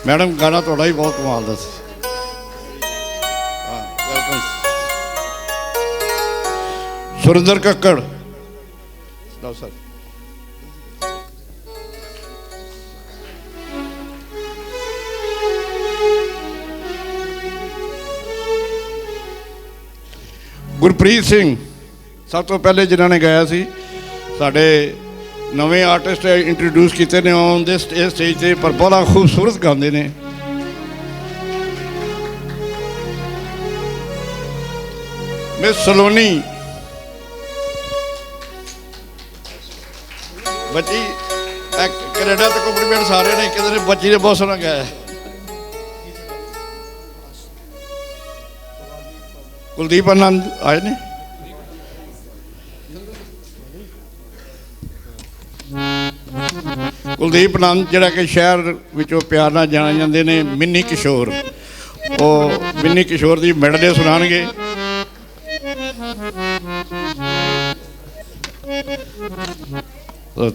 मैडम गाना थोड़ा ही बहुत कमाल दा सी। हाँ, वेलकम। सुरेंद्र कक्कड़ सर, ਗੁਰਪ੍ਰੀਤ ਸਿੰਘ ਸਭ ਤੋਂ ਪਹਿਲੇ ਜਿਨ੍ਹਾਂ ਨੇ ਗਾਇਆ ਸੀ। ਸਾਡੇ ਨਵੇਂ ਆਰਟਿਸਟ ਇੰਟਰੋਡਿਊਸ ਕੀਤੇ ਨੇ ਔਨ ਦੇ ਸਟੇਜ ਤੇ, ਪਰ ਬੜਾ ਖੂਬਸੂਰਤ ਗਾਉਂਦੇ ਨੇ। ਮਿਸ ਸਲੋਨੀ ਬੱਚੀ ਕੈਨੇਡਾ ਤੇ ਕੰਪਲੀਮੈਂਟ ਸਾਰੇ ਨੇ, ਕਹਿੰਦੇ ਨੇ ਬੱਚੀ ਨੇ ਬਹੁਤ ਸੋਹਣਾ ਗਾਇਆ। ਕੁਲਦੀਪ ਆਨੰਦ ਆਏ ਨੇ। ਕੁਲਦੀਪ ਆਨੰਦ ਜਿਹੜਾ ਕਿ ਸ਼ਹਿਰ ਵਿੱਚੋਂ ਪਿਆਰ ਨਾਲ ਜਾਣੇ ਜਾਂਦੇ ਨੇ ਮਿੰਨੀ ਕਿਸ਼ੋਰ, ਉਹ mini Kishore the ਮੈਡਲੇ ਸੁਣਾਉਣਗੇ।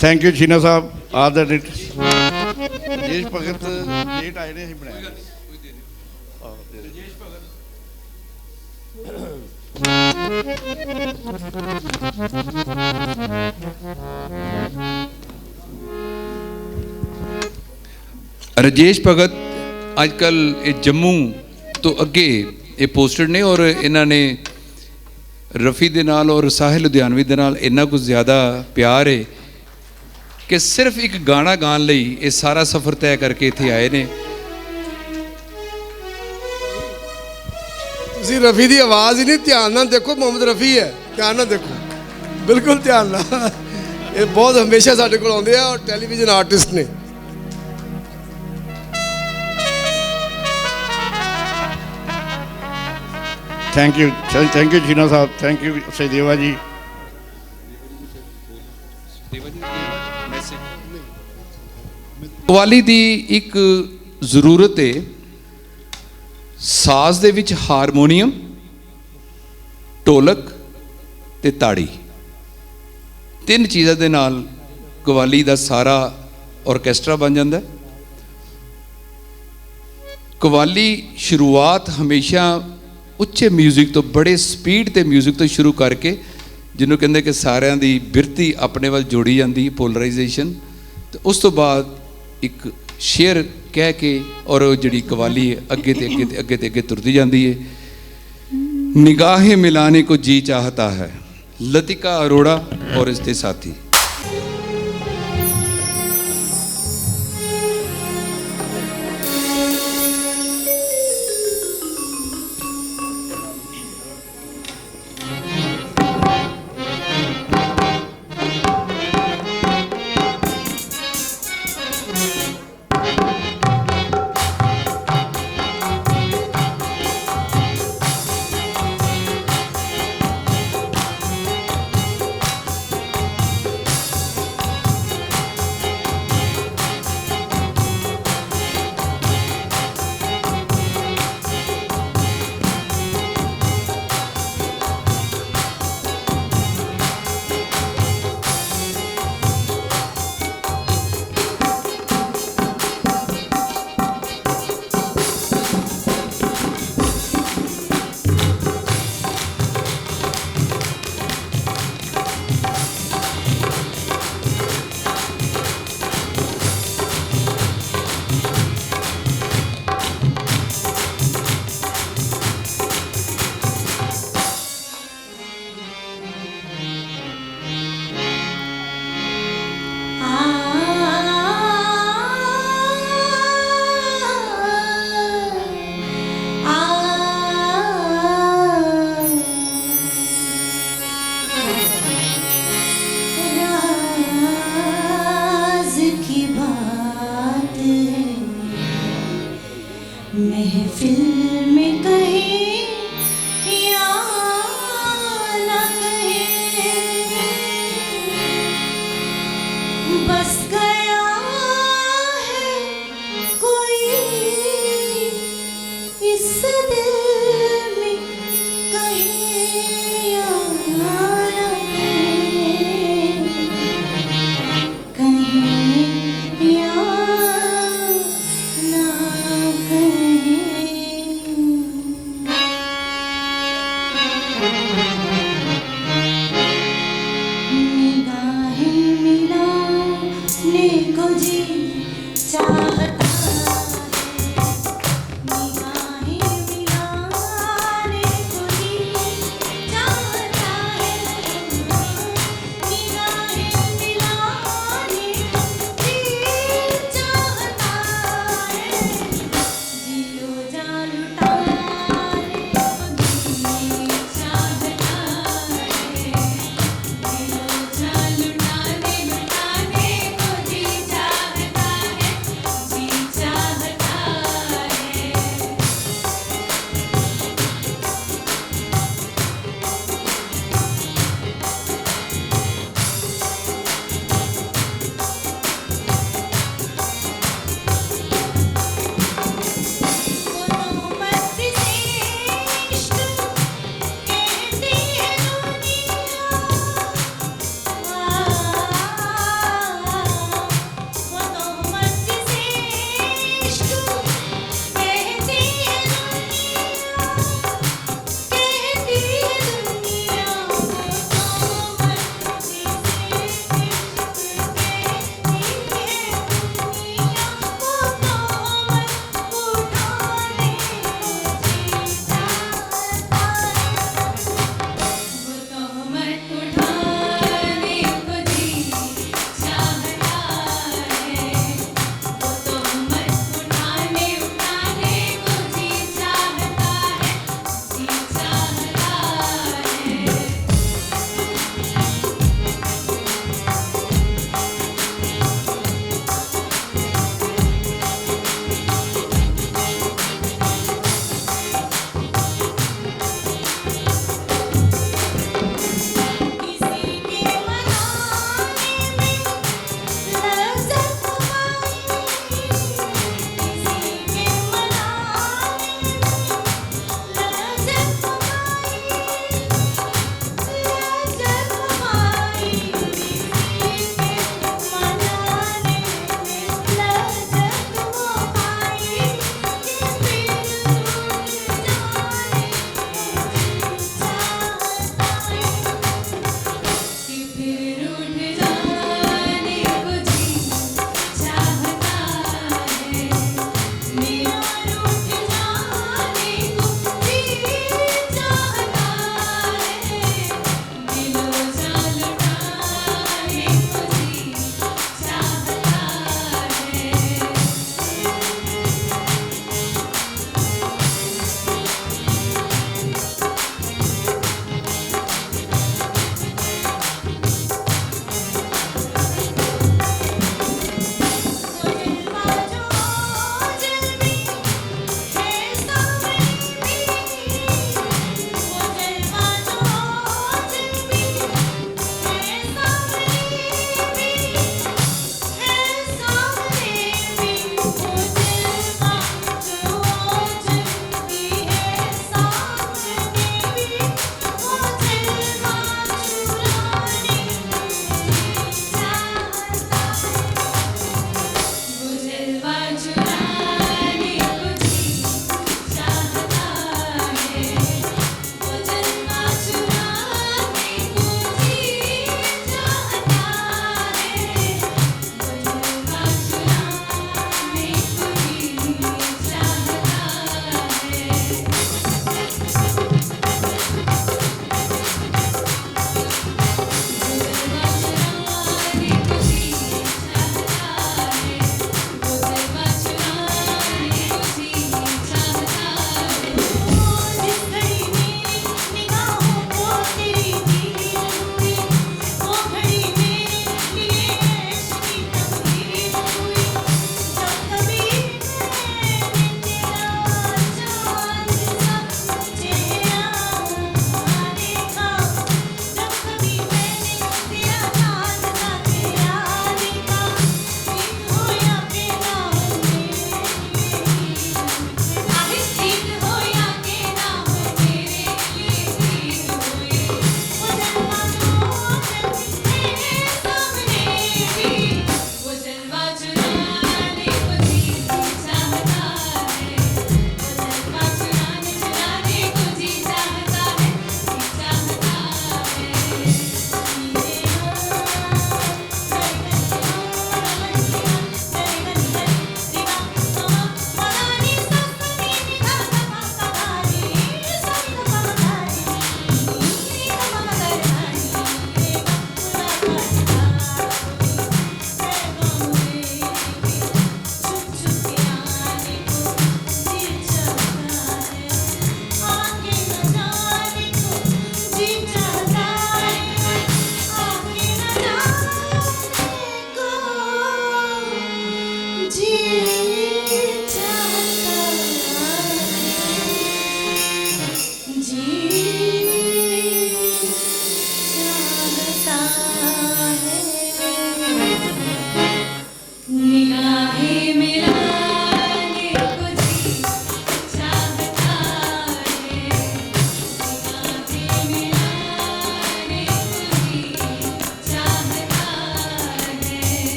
Thank you Sheena ਸਾਹਿਬ। ਆਦਰ ਰਾਜੇਸ਼ ਭਗਤ ਡੇਟ ਆਏ ਨੇ, ਅਸੀਂ ਬਣਾਇਆ। राजेश भगत अजकल जम्मू तो अगे ये पोस्टेड ने और इन्होंने रफ़ी दे नाल और साहिल लुधियानवी दे नाल इन्ना कुछ ज़्यादा प्यार है कि सिर्फ एक गाना गाने लई ये सारा सफ़र तय करके इत्थे आए ने। ਤੁਸੀਂ ਰਫੀ ਦੀ ਆਵਾਜ਼ ਹੀ ਨਹੀਂ, ਧਿਆਨ ਨਾਲ ਦੇਖੋ, ਮੁਹੰਮਦ ਰਫੀ ਹੈ, ਧਿਆਨ ਨਾਲ ਦੇਖੋ, ਬਿਲਕੁਲ ਧਿਆਨ ਨਾਲ। ਇਹ ਬਹੁਤ ਹਮੇਸ਼ਾ ਸਾਡੇ ਕੋਲ ਆਉਂਦੇ ਆ ਔਰ ਟੈਲੀਵਿਜ਼ਨ ਆਰਟਿਸਟ ਨੇ। थैंक यू जीना साहब, थैंक यू सचदेवा जी। कवाली दी एक जरूरत है, साज दे विच हारमोनीयम, ढोलक ते ताड़ी, तीन चीज़ों दे नाल कवाली दा सारा ऑर्केस्ट्रा बन जाता है। कवाली शुरुआत हमेशा ਉੱਚੇ म्यूजिक तो बड़े स्पीड ते म्यूजिक तो शुरू करके जिन्हों कहते कि सारिਆਂ ਦੀ ਬਿਰਤੀ ਆਪਣੇ ਵੱਲ ਜੋੜੀ ਜਾਂਦੀ, पोलराइजेशन, तो उस तो बाद एक शेर कह के और जिहड़ी कवाली अगे ते अगे ते अगे ते अगे तुरती जाती है। निगाहें मिलाने को जी चाहता है, लतिका अरोड़ा और इसके साथी।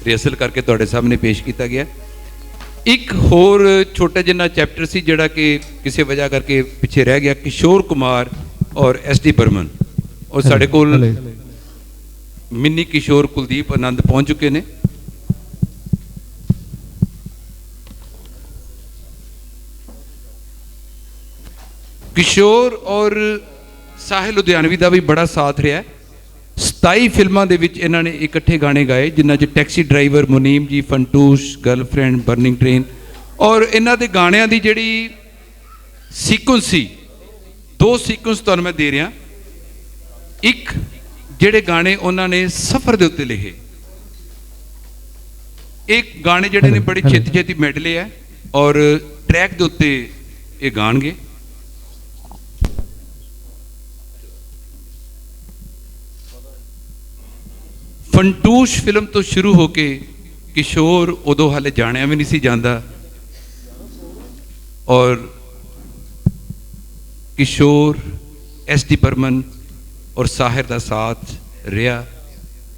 ਰਿਹਰਸਲ ਕਰਕੇ ਤੁਹਾਡੇ ਸਾਹਮਣੇ ਪੇਸ਼ ਕੀਤਾ ਗਿਆ। ਇੱਕ ਹੋਰ ਛੋਟਾ ਜਿਹਾ ਚੈਪਟਰ ਸੀ ਜਿਹੜਾ ਕਿ ਕਿਸੇ ਵਜ੍ਹਾ ਕਰਕੇ ਪਿੱਛੇ ਰਹਿ ਗਿਆ, ਕਿਸ਼ੋਰ ਕੁਮਾਰ ਔਰ SD ਬਰਮਨ, ਔਰ ਸਾਡੇ ਕੋਲ ਮਿੰਨੀ ਕਿਸ਼ੋਰ ਕੁਲਦੀਪ ਆਨੰਦ ਪਹੁੰਚ ਚੁੱਕੇ ਨੇ। ਕਿਸ਼ੋਰ ਔਰ ਸਾਹਿਲ ਲੁਧਿਆਣਵੀ ਦਾ ਵੀ ਬੜਾ ਸਾਥ ਰਿਹਾ। 27 ਫਿਲਮਾਂ ਦੇ ਵਿੱਚ ਇਹਨਾਂ ਨੇ ਇਕੱਠੇ ਗਾਣੇ ਗਾਏ, ਜਿਨ੍ਹਾਂ 'ਚ ਟੈਕਸੀ ਡਰਾਈਵਰ, ਮੁਨੀਮ ਜੀ, ਫੰਟੂਸ਼, ਗਰਲਫ੍ਰੈਂਡ, ਬਰਨਿੰਗ ਟ੍ਰੇਨ। ਔਰ ਇਹਨਾਂ ਦੇ ਗਾਣਿਆਂ ਦੀ ਜਿਹੜੀ ਸੀਕੁਐਂਸ ਸੀ, 2 ਸੀਕੁਐਂਸ ਤੁਹਾਨੂੰ ਮੈਂ ਦੇ ਰਿਹਾ। ਇੱਕ ਜਿਹੜੇ ਗਾਣੇ ਉਹਨਾਂ ਨੇ ਸਫ਼ਰ ਦੇ ਉੱਤੇ ਲਿਖੇ, ਇੱਕ ਗਾਣੇ ਜਿਹੜੇ ਨੇ ਬੜੇ ਛੇਤੀ ਛੇਤੀ ਮੈਡਲੇ ਹੈ ਔਰ ਟਰੈਕ ਦੇ ਉੱਤੇ ਇਹ ਗਾਣਗੇ। ਫੰਟੂਸ਼ ਫਿਲਮ ਤੋਂ ਸ਼ੁਰੂ ਹੋ ਕੇ ਕਿਸ਼ੋਰ ਉਦੋਂ ਹਾਲੇ ਜਾਣਿਆ ਵੀ ਨਹੀਂ ਸੀ ਜਾਂਦਾ, ਔਰ ਕਿਸ਼ੋਰ, SD ਬਰਮਨ ਔਰ ਸਾਹਿਰ ਦਾ ਸਾਥ ਰਿਹਾ।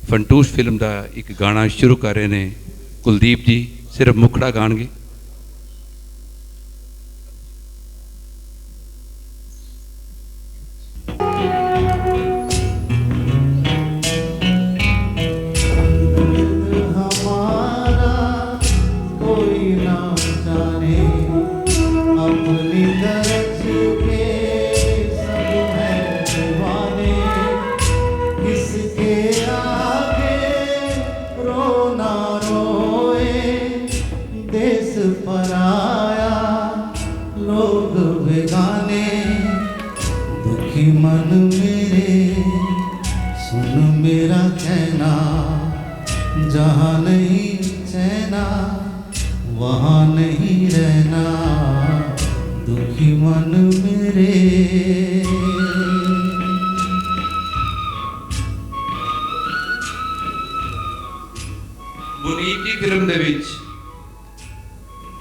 ਫੰਟੂਸ਼ ਫਿਲਮ ਦਾ ਇੱਕ ਗਾਣਾ ਸ਼ੁਰੂ ਕਰ ਰਹੇ ਨੇ ਕੁਲਦੀਪ ਜੀ, ਸਿਰਫ ਮੁਖੜਾ ਗਾਣਗੇ। जहाँ नहीं चैना वहाँ नहीं रहना, दुखी मन मेरे। मुनीब जी फिल्म दे विच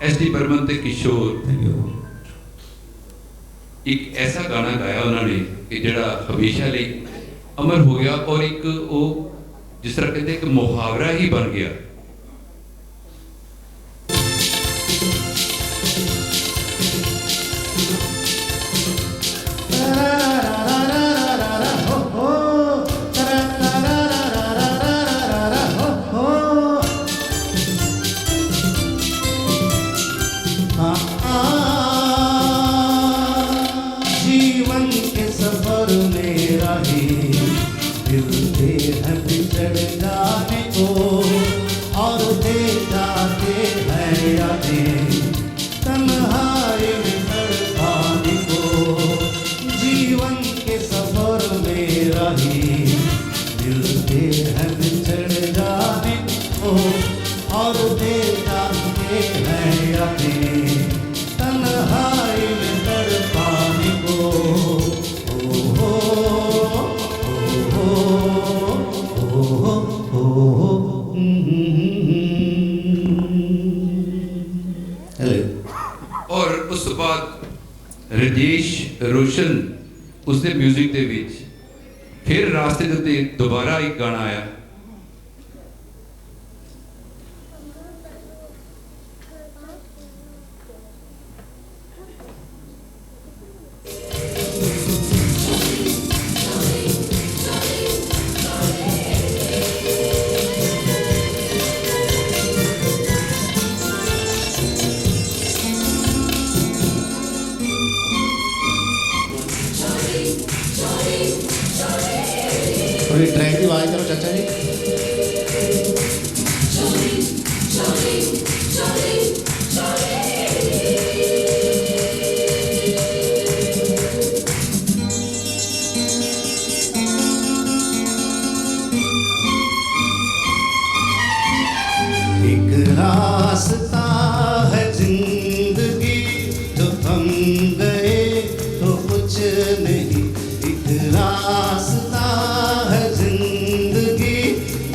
SD बर्मन ते किशोर एक ऐसा गाना गाया उन्होंने कि जिहड़ा हमेशा लिए अमर हो गया, और एक वो जिस तरह कहते एक मुहावरा ही बन गया। जीवन के सफर में राही मिलते हैं बिछड़ जाने को, और दे जाते हैं यादें तन्हाई में तड़पाने को। जीवन के सफर में राही मिलते हैं बिछड़ जाने को, और दे जाते हैं यादें तन्हाई में तड़पाने को। और उस बाद रजेश रोशन उसके म्यूजिक दे विच फिर रास्ते दे उत्ते दोबारा एक गाना आया। थोड़ी ट्रैक की आवाज करो चाचा जी। एक रास्ता है जिंदगी जो थम गए तो कुछ नहीं, एक रास्ता है जिंदगी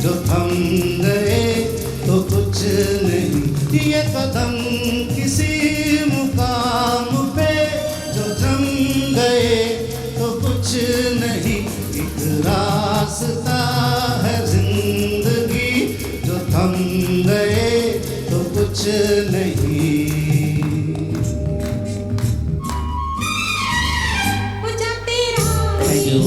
जो रास्ता है जिंदगी, जो थम गए तो कुछ नहीं। Thank you.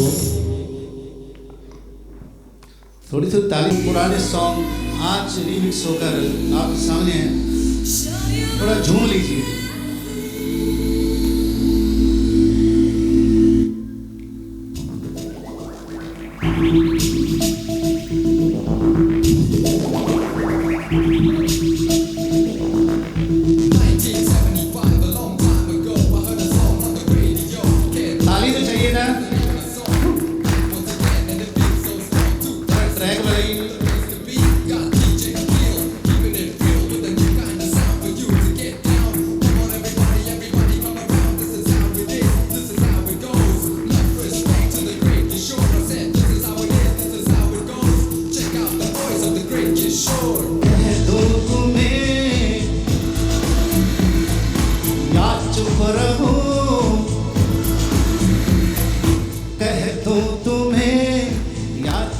थोड़ी सी तालीम। पुराने सॉन्ग आज रिमिक्स होकर आपके सामने है, थोड़ा झूम लीजिए। ताली तो चाहिए ना, ट्रैक लगाइए।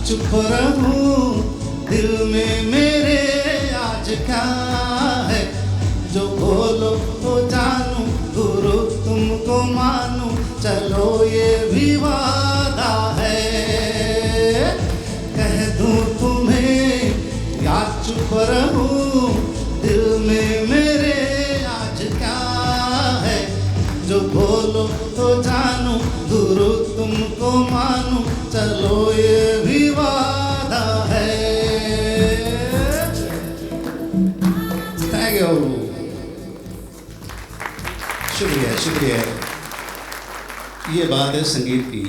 चुप रहूं, दिल में मेरे आज क्या है, जो बोलो तो जानूं, गुरु तुमको मानूं, चलो ये भी वादा है। कह दूं तुम्हें या चुप रहूं, दिल में मेरे आज क्या है, जो बोलो तो जानूं, गुरु तुमको मानूं, चलो ये भी वादा है। Thank you. शुक्रिया शुक्रिया। ये बात है संगीत की।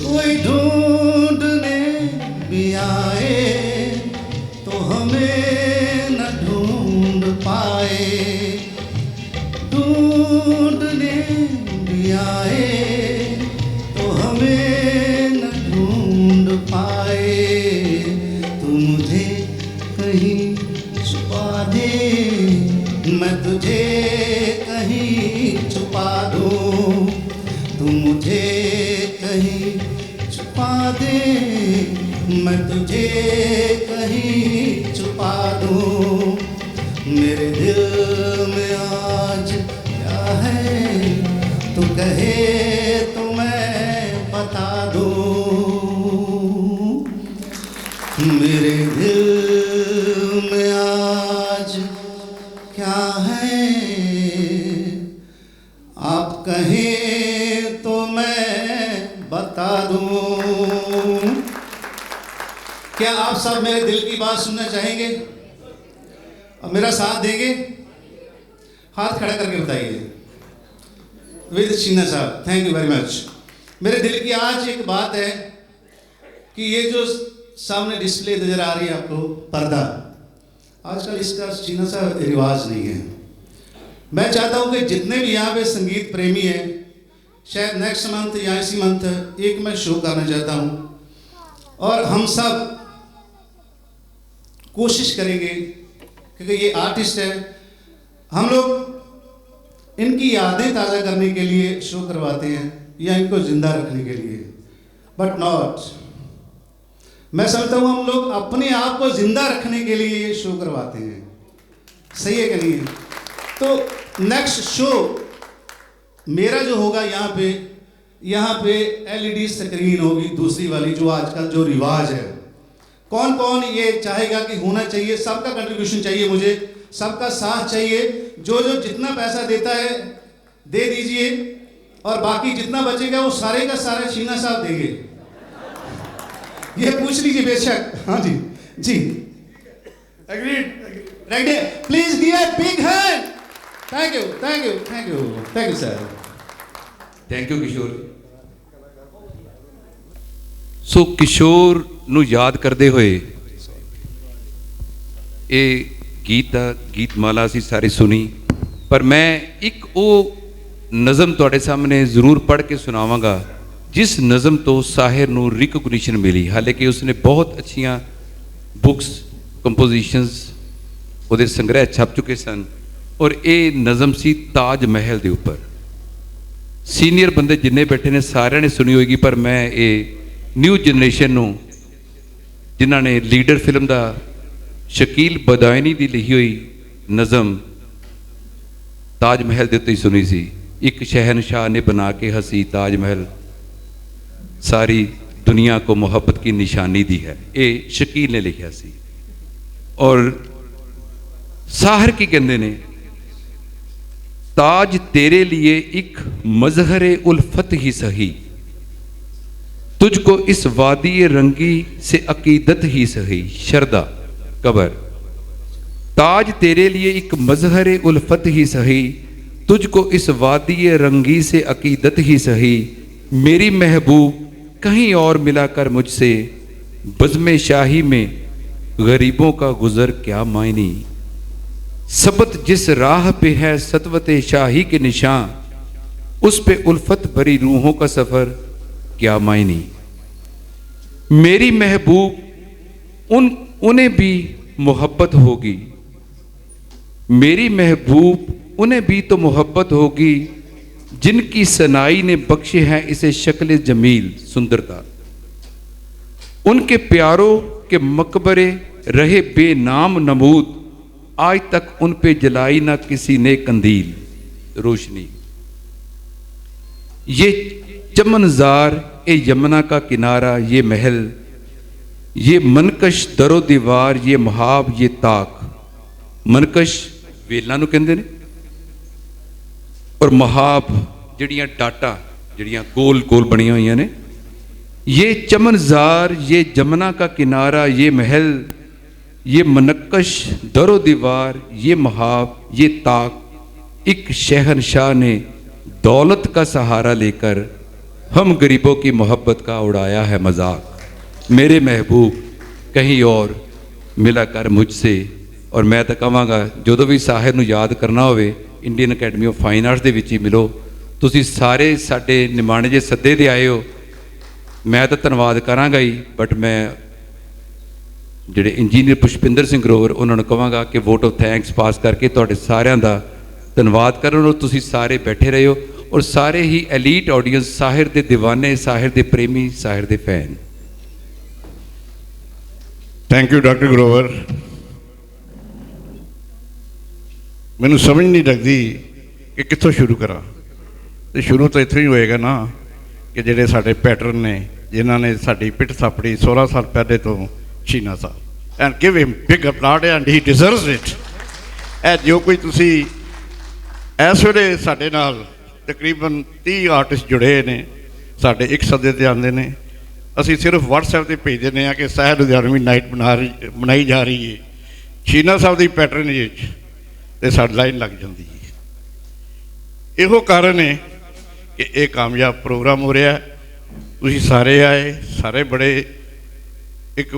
कोई ढूंढने भी आए तो हमें न ढूंढ पाए, ढूंढने भी आए तो हमें न ढूंढ पाए। तू मुझे कहीं छुपा दे, मैं तुझे कहीं छुपा दूं, तू मुझे कहीं छुपा दे, मैं तुझे कहीं छुपा दूं। मेरे दिल में आज क्या है, तू कहे तो मैं बता दूं। मेरे दिल में आज क्या है, आप कहें तो मैं बता दूं। क्या आप सब मेरे दिल की बात सुनना चाहेंगे और मेरा साथ देंगे? हाथ खड़ा करके बताइए। विद शीना साहब, थैंक यू वेरी मच। मेरे दिल की आज एक बात है कि ये जो सामने डिस्प्ले नजर आ रही है आपको, पर्दा, आजकल इसका शीना साहब रिवाज नहीं है। मैं चाहता हूँ कि जितने भी यहाँ पे संगीत प्रेमी हैं, शायद नेक्स्ट मंथ या इसी मंथ एक मैं शो करना चाहता हूँ और हम सब कोशिश करेंगे, क्योंकि ये आर्टिस्ट है, हम लोग इनकी यादें ताज़ा करने के लिए शो करवाते हैं या इनको जिंदा रखने के लिए, बट नॉट, मैं समझता हूँ हम लोग अपने आप को जिंदा रखने के लिए ये शो करवाते हैं। सही है कि नहीं? तो नेक्स्ट शो मेरा जो होगा यहाँ पे LED स्क्रीन होगी, दूसरी वाली जो आजकल जो रिवाज है। कौन कौन ये चाहेगा कि होना चाहिए? सबका कंट्रीब्यूशन चाहिए मुझे, सबका साथ चाहिए। जो जो जितना पैसा देता है दे दीजिए और बाकी जितना बचेगा वो सारे का सारा शीना साहब देंगे। ये पूछ लीजिए बेशक। हाँ जी जी, एग्रीड, राइट है। Please give a big hand. Thank you thank you thank you thank you sir. Thank you Kishore. So Kishore ਨੂੰ ਯਾਦ ਕਰਦੇ ਹੋਏ ਇਹ ਗੀਤਮਾਲਾ ਅਸੀਂ ਸਾਰੇ ਸੁਣੀ, ਪਰ ਮੈਂ ਇੱਕ ਉਹ ਨਜ਼ਮ ਤੁਹਾਡੇ ਸਾਹਮਣੇ ਜ਼ਰੂਰ ਪੜ੍ਹ ਕੇ ਸੁਣਾਵਾਂਗਾ ਜਿਸ ਨਜ਼ਮ ਤੋਂ ਸਾਹਿਰ ਨੂੰ ਰਿਕਗਨੀਸ਼ਨ ਮਿਲੀ। ਹਾਲਾਂਕਿ ਉਸਨੇ ਬਹੁਤ ਅੱਛੀਆਂ ਬੁੱਕਸ ਕੰਪੋਜੀਸ਼ਨਸ ਉਹਦੇ ਸੰਗ੍ਰਹਿ ਛਪ ਚੁੱਕੇ ਸਨ ਔਰ ਇਹ ਨਜ਼ਮ ਸੀ ਤਾਜ ਮਹਿਲ ਦੇ ਉੱਪਰ। ਸੀਨੀਅਰ ਬੰਦੇ ਜਿੰਨੇ ਬੈਠੇ ਨੇ ਸਾਰਿਆਂ ਨੇ ਸੁਣੀ ਹੋਏਗੀ, ਪਰ ਮੈਂ ਇਹ ਨਿਊ ਜਨਰੇਸ਼ਨ ਨੂੰ, ਜਿਨ੍ਹਾਂ ਨੇ ਲੀਡਰ ਫਿਲਮ ਦਾ ਸ਼ਕੀਲ ਬਦਾਇਨੀ ਦੀ ਲਿਖੀ ਹੋਈ ਨਜ਼ਮ ਤਾਜ ਮਹਿਲ ਦੇ ਉੱਤੇ ਹੀ ਸੁਣੀ ਸੀ। ਇੱਕ शहनशाह ने बना के हंसी ताजमहल, सारी दुनिया को मोहब्बत की निशानी दी है, ये शकील ने लिखा सी। और साहर की कहते ने, ताज तेरे लिए एक मजहर उल्फत ही सही, तुझको इस वादी रंगी से अकीदत ही सही। शरदा कबर। ताज तेरे लिए एक मजहर उल्फत ही सही, तुझको इस वादी रंगी से अकीदत ही सही। मेरी महबूब कहीं और मिलाकर मुझसे, बज़्म शाही में गरीबों का गुज़र क्या मायनी। सबत जिस राह पे है सतवत शाही के निशान, उस पे उल्फत भरी रूहों का सफ़र क्या मायनी। मेरी महबूब उन्हें भी मोहब्बत होगी, मेरी महबूब उन्हें भी तो मोहब्बत होगी, जिनकी सनाई ने बख्शे हैं इसे शक्ल जमील सुंदरता। उनके प्यारों के मकबरे रहे बेनाम नमूद, आज तक उन पे जलाई ना किसी ने कंदील रोशनी। ये चमनजार ए यमुना का किनारा, ये महल, ये मनकश दरो दीवार, ये महाब, ये ताक। मनकश वेलां नूं कहंदे ने और महाब जड़ियाँ डाटा जड़ियाँ गोल गोल बनिया हुई ने। ये चमनजार, ये जमुना का किनारा, ये महल, ये मनकश दरो दीवार, ये महाब, ये ताक। एक शहनशाह ने दौलत का सहारा लेकर हम गरीबों की मोहब्बत का उड़ाया है मजाक। मेरे महबूब कहीं और मिला कर मुझसे। और मैं तो कहांगा जो भी साहिर नूं याद करना होवे, Indian academy of fine arts दे विच ही मिलो। तुसीं सारे साडे निमाणे जे सद्दे ते आए हो, मैं तो धन्नवाद करांगा ही, बट मैं जिहड़े इंजीनियर पुष्पिंदर सिंह ग्रोवर उन्होंने कहांगा कि वोट ऑफ थैंक्स पास करके तुहाडे सारिਆਂ ਦਾ धन्नवाद करन। और तुसीं सारे बैठे रहे हो और सारे ही एलीट ऑडियंस, साहिर दे दीवाने, साहिर दे प्रेमी, साहिर दे fan. Thank you doctor Grover. मैनू समझ नहीं लगती कि कितों शुरू करा, तो शुरू तो इत्थों ही होएगा ना कि जेडे साडे पैटर्न ने, जिन्हों ने साडी पिठ थापड़ी 16 साल पहले तो शीना साहब, and give him big applause and he deserves it. ए जो कोई तुसी इस वेले साडे नाल तकरीबन 30 आर्टिस्ट जुड़े ने, साडे एक सदे ते आंदे ने। असी सिर्फ WhatsApp ते भेज देने कि साहिर लुधियानवी नाइट मनाई जा रही है, शीना साहब की पैटर्नेज ते साडी लाइन लग जाती है। इहो कारण है कि यह कामयाब प्रोग्राम हो रहा है। तुसीं सारे आए, सारे बड़े एक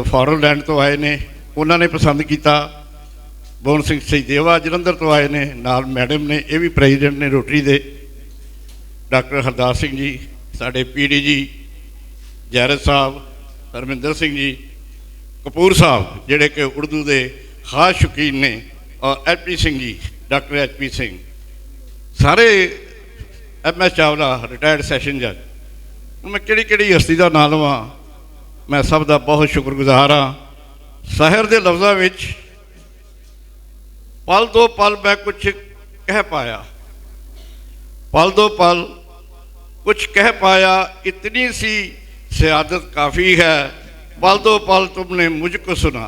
फॉरन लैंड तो आए ने, उन्होंने पसंद किया। बोन सिंह सचदेवा जलंधर तो आए ने, नाल मैडम ने, ये भी प्रेजिडेंट ने रोटरी दे। डॉक्टर हरदास सिंह जी, साडे PD जी जैरत साहब, हरमिंदर सिंह जी, कपूर साहब जिहड़े कि उर्दू के खास शौकीन ने, और HP Singh ji, doctor HP Singh, सारे MS चावला रिटायर्ड सैशन जज। मैं किहड़ी हस्ती का नाम लवां, मैं सब का बहुत शुक्रगुजार हाँ। साहिर के लफ्ज़ों में पल दो पल मैं कुछ कह पाया, पल दो पल कुछ कह पाया, इतनी सी सियादत काफ़ी है। पल दो पल तुमने मुझको सुना,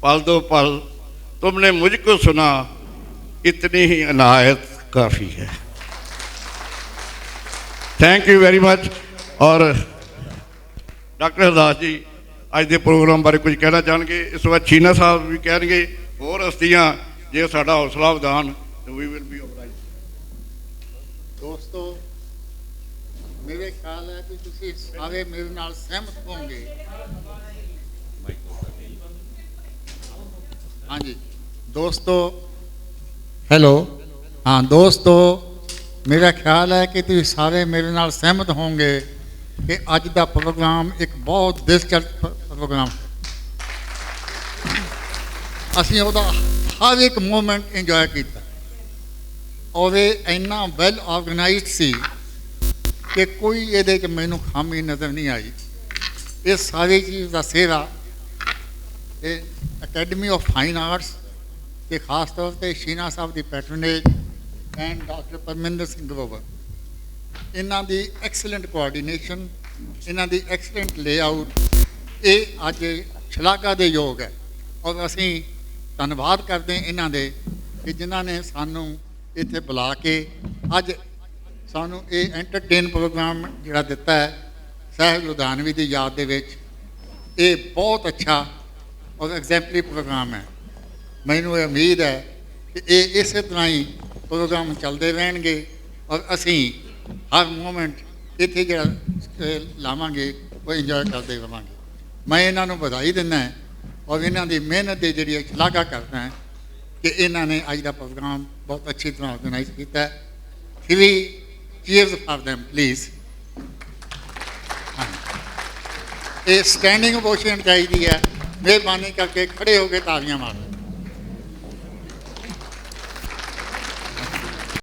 पल दो पल तुमने मुझको सुना, इतनी ही अनायत काफ़ी है। Thank you very much. और डॉक्टर हरदास जी अज के प्रोग्राम बारे कुछ कहना चाहेंगे, इस बार शीना साहब भी कहेंगे, होर हस्तियाँ जे साडा हौसला वधान तो वी विल बी ऑलराइट। दोस्तों, मेरे ख्याल है कि तुसीं सारे मेरे नाल सहमत होंगे। हाँ जी दोस्तों, हेलो, हाँ दोस्तों, मेरा ख्याल है कि तुसीं सारे मेरे नाल सहमत होंगे कि अज का प्रोग्राम एक बहुत दिलचस्प प्रोग्राम है। ਅਸੀਂ ਉਹਦਾ ਹਰ ਇੱਕ ਮੂਮੈਂਟ ਇੰਜੋਏ ਕੀਤਾ ਔਰ ਇਹ ਇੰਨਾ ਵੈਲ ਆਰਗੇਨਾਈਜ਼ਡ ਸੀ ਕਿ ਕੋਈ ਇਹਦੇ 'ਚ ਮੈਨੂੰ ਖਾਮੀ ਨਜ਼ਰ ਨਹੀਂ ਆਈ। ਇਹ ਸਾਰੀ ਚੀਜ਼ ਦਾ ਸਿਹਰਾ ਇਹ ਅਕੈਡਮੀ ਆਫ ਫਾਈਨ ਆਰਟਸ ਤੇ ਖਾਸ ਤੌਰ 'ਤੇ ਸ਼ੀਨਾ ਸਾਹਿਬ ਦੀ ਪੈਟਰਨੇਜ ਐਂਡ ਡਾਕਟਰ ਪਰਮਿੰਦਰ ਸਿੰਘ ਗਰੋਵਰ, ਇਹਨਾਂ ਦੀ ਐਕਸਲੈਂਟ ਕੋਆਰਡੀਨੇਸ਼ਨ, ਇਹਨਾਂ ਦੀ ਐਕਸਲੈਂਟ ਲੇਆਊਟ, ਇਹ ਅੱਜ ਸ਼ਲਾਘਾ ਦੇ ਯੋਗ ਹੈ। ਔਰ ਅਸੀਂ ਧੰਨਵਾਦ ਕਰਦੇ ਇਹਨਾਂ ਦੇ ਕਿ ਜਿਨ੍ਹਾਂ ਨੇ ਸਾਨੂੰ ਇੱਥੇ ਬੁਲਾ ਕੇ ਅੱਜ ਸਾਨੂੰ ਇਹ ਐਂਟਰਟੇਨ ਪ੍ਰੋਗਰਾਮ ਜਿਹੜਾ ਦਿੱਤਾ ਹੈ ਸਾਹਿਬ ਲੁਧਿਆਣਵੀ ਦੀ ਯਾਦ ਦੇ ਵਿੱਚ। ਇਹ ਬਹੁਤ ਅੱਛਾ ਔਰ ਐਗਜ਼ੈਂਪਲਰੀ ਪ੍ਰੋਗਰਾਮ ਹੈ। ਮੈਨੂੰ ਇਹ ਉਮੀਦ ਹੈ ਕਿ ਇਹ ਇਸੇ ਤਰ੍ਹਾਂ ਹੀ ਪ੍ਰੋਗਰਾਮ ਚੱਲਦੇ ਰਹਿਣਗੇ ਔਰ ਅਸੀਂ ਹਰ ਮੂਮੈਂਟ ਇੱਥੇ ਜਿਹੜਾ ਲਾਵਾਂਗੇ ਉਹ ਇੰਜੋਏ ਕਰਦੇ ਰਹਾਂਗੇ। ਮੈਂ ਇਹਨਾਂ ਨੂੰ ਵਧਾਈ ਦਿੰਦਾ ਔਰ ਇਹਨਾਂ ਦੀ ਮਿਹਨਤ ਦੀ ਜਿਹੜੀ ਸ਼ਲਾਘਾ ਕਰਦਾ ਹਾਂ ਕਿ ਇਹਨਾਂ ਨੇ ਅੱਜ ਦਾ ਪ੍ਰੋਗਰਾਮ ਬਹੁਤ ਅੱਛੀ ਤਰ੍ਹਾਂ ਆਰਗੇਨਾਈਜ਼ ਕੀਤਾ ਹੈ। 3 cheers for them please। ਇਹ ਸਟੈਂਡਿੰਗ ਓਵੇਸ਼ਨ ਚਾਹੀਦੀ ਹੈ। ਮਿਹਰਬਾਨੀ ਕਰਕੇ ਖੜੇ ਹੋ ਕੇ ਤਾਲੀਆਂ ਮਾਰੋ।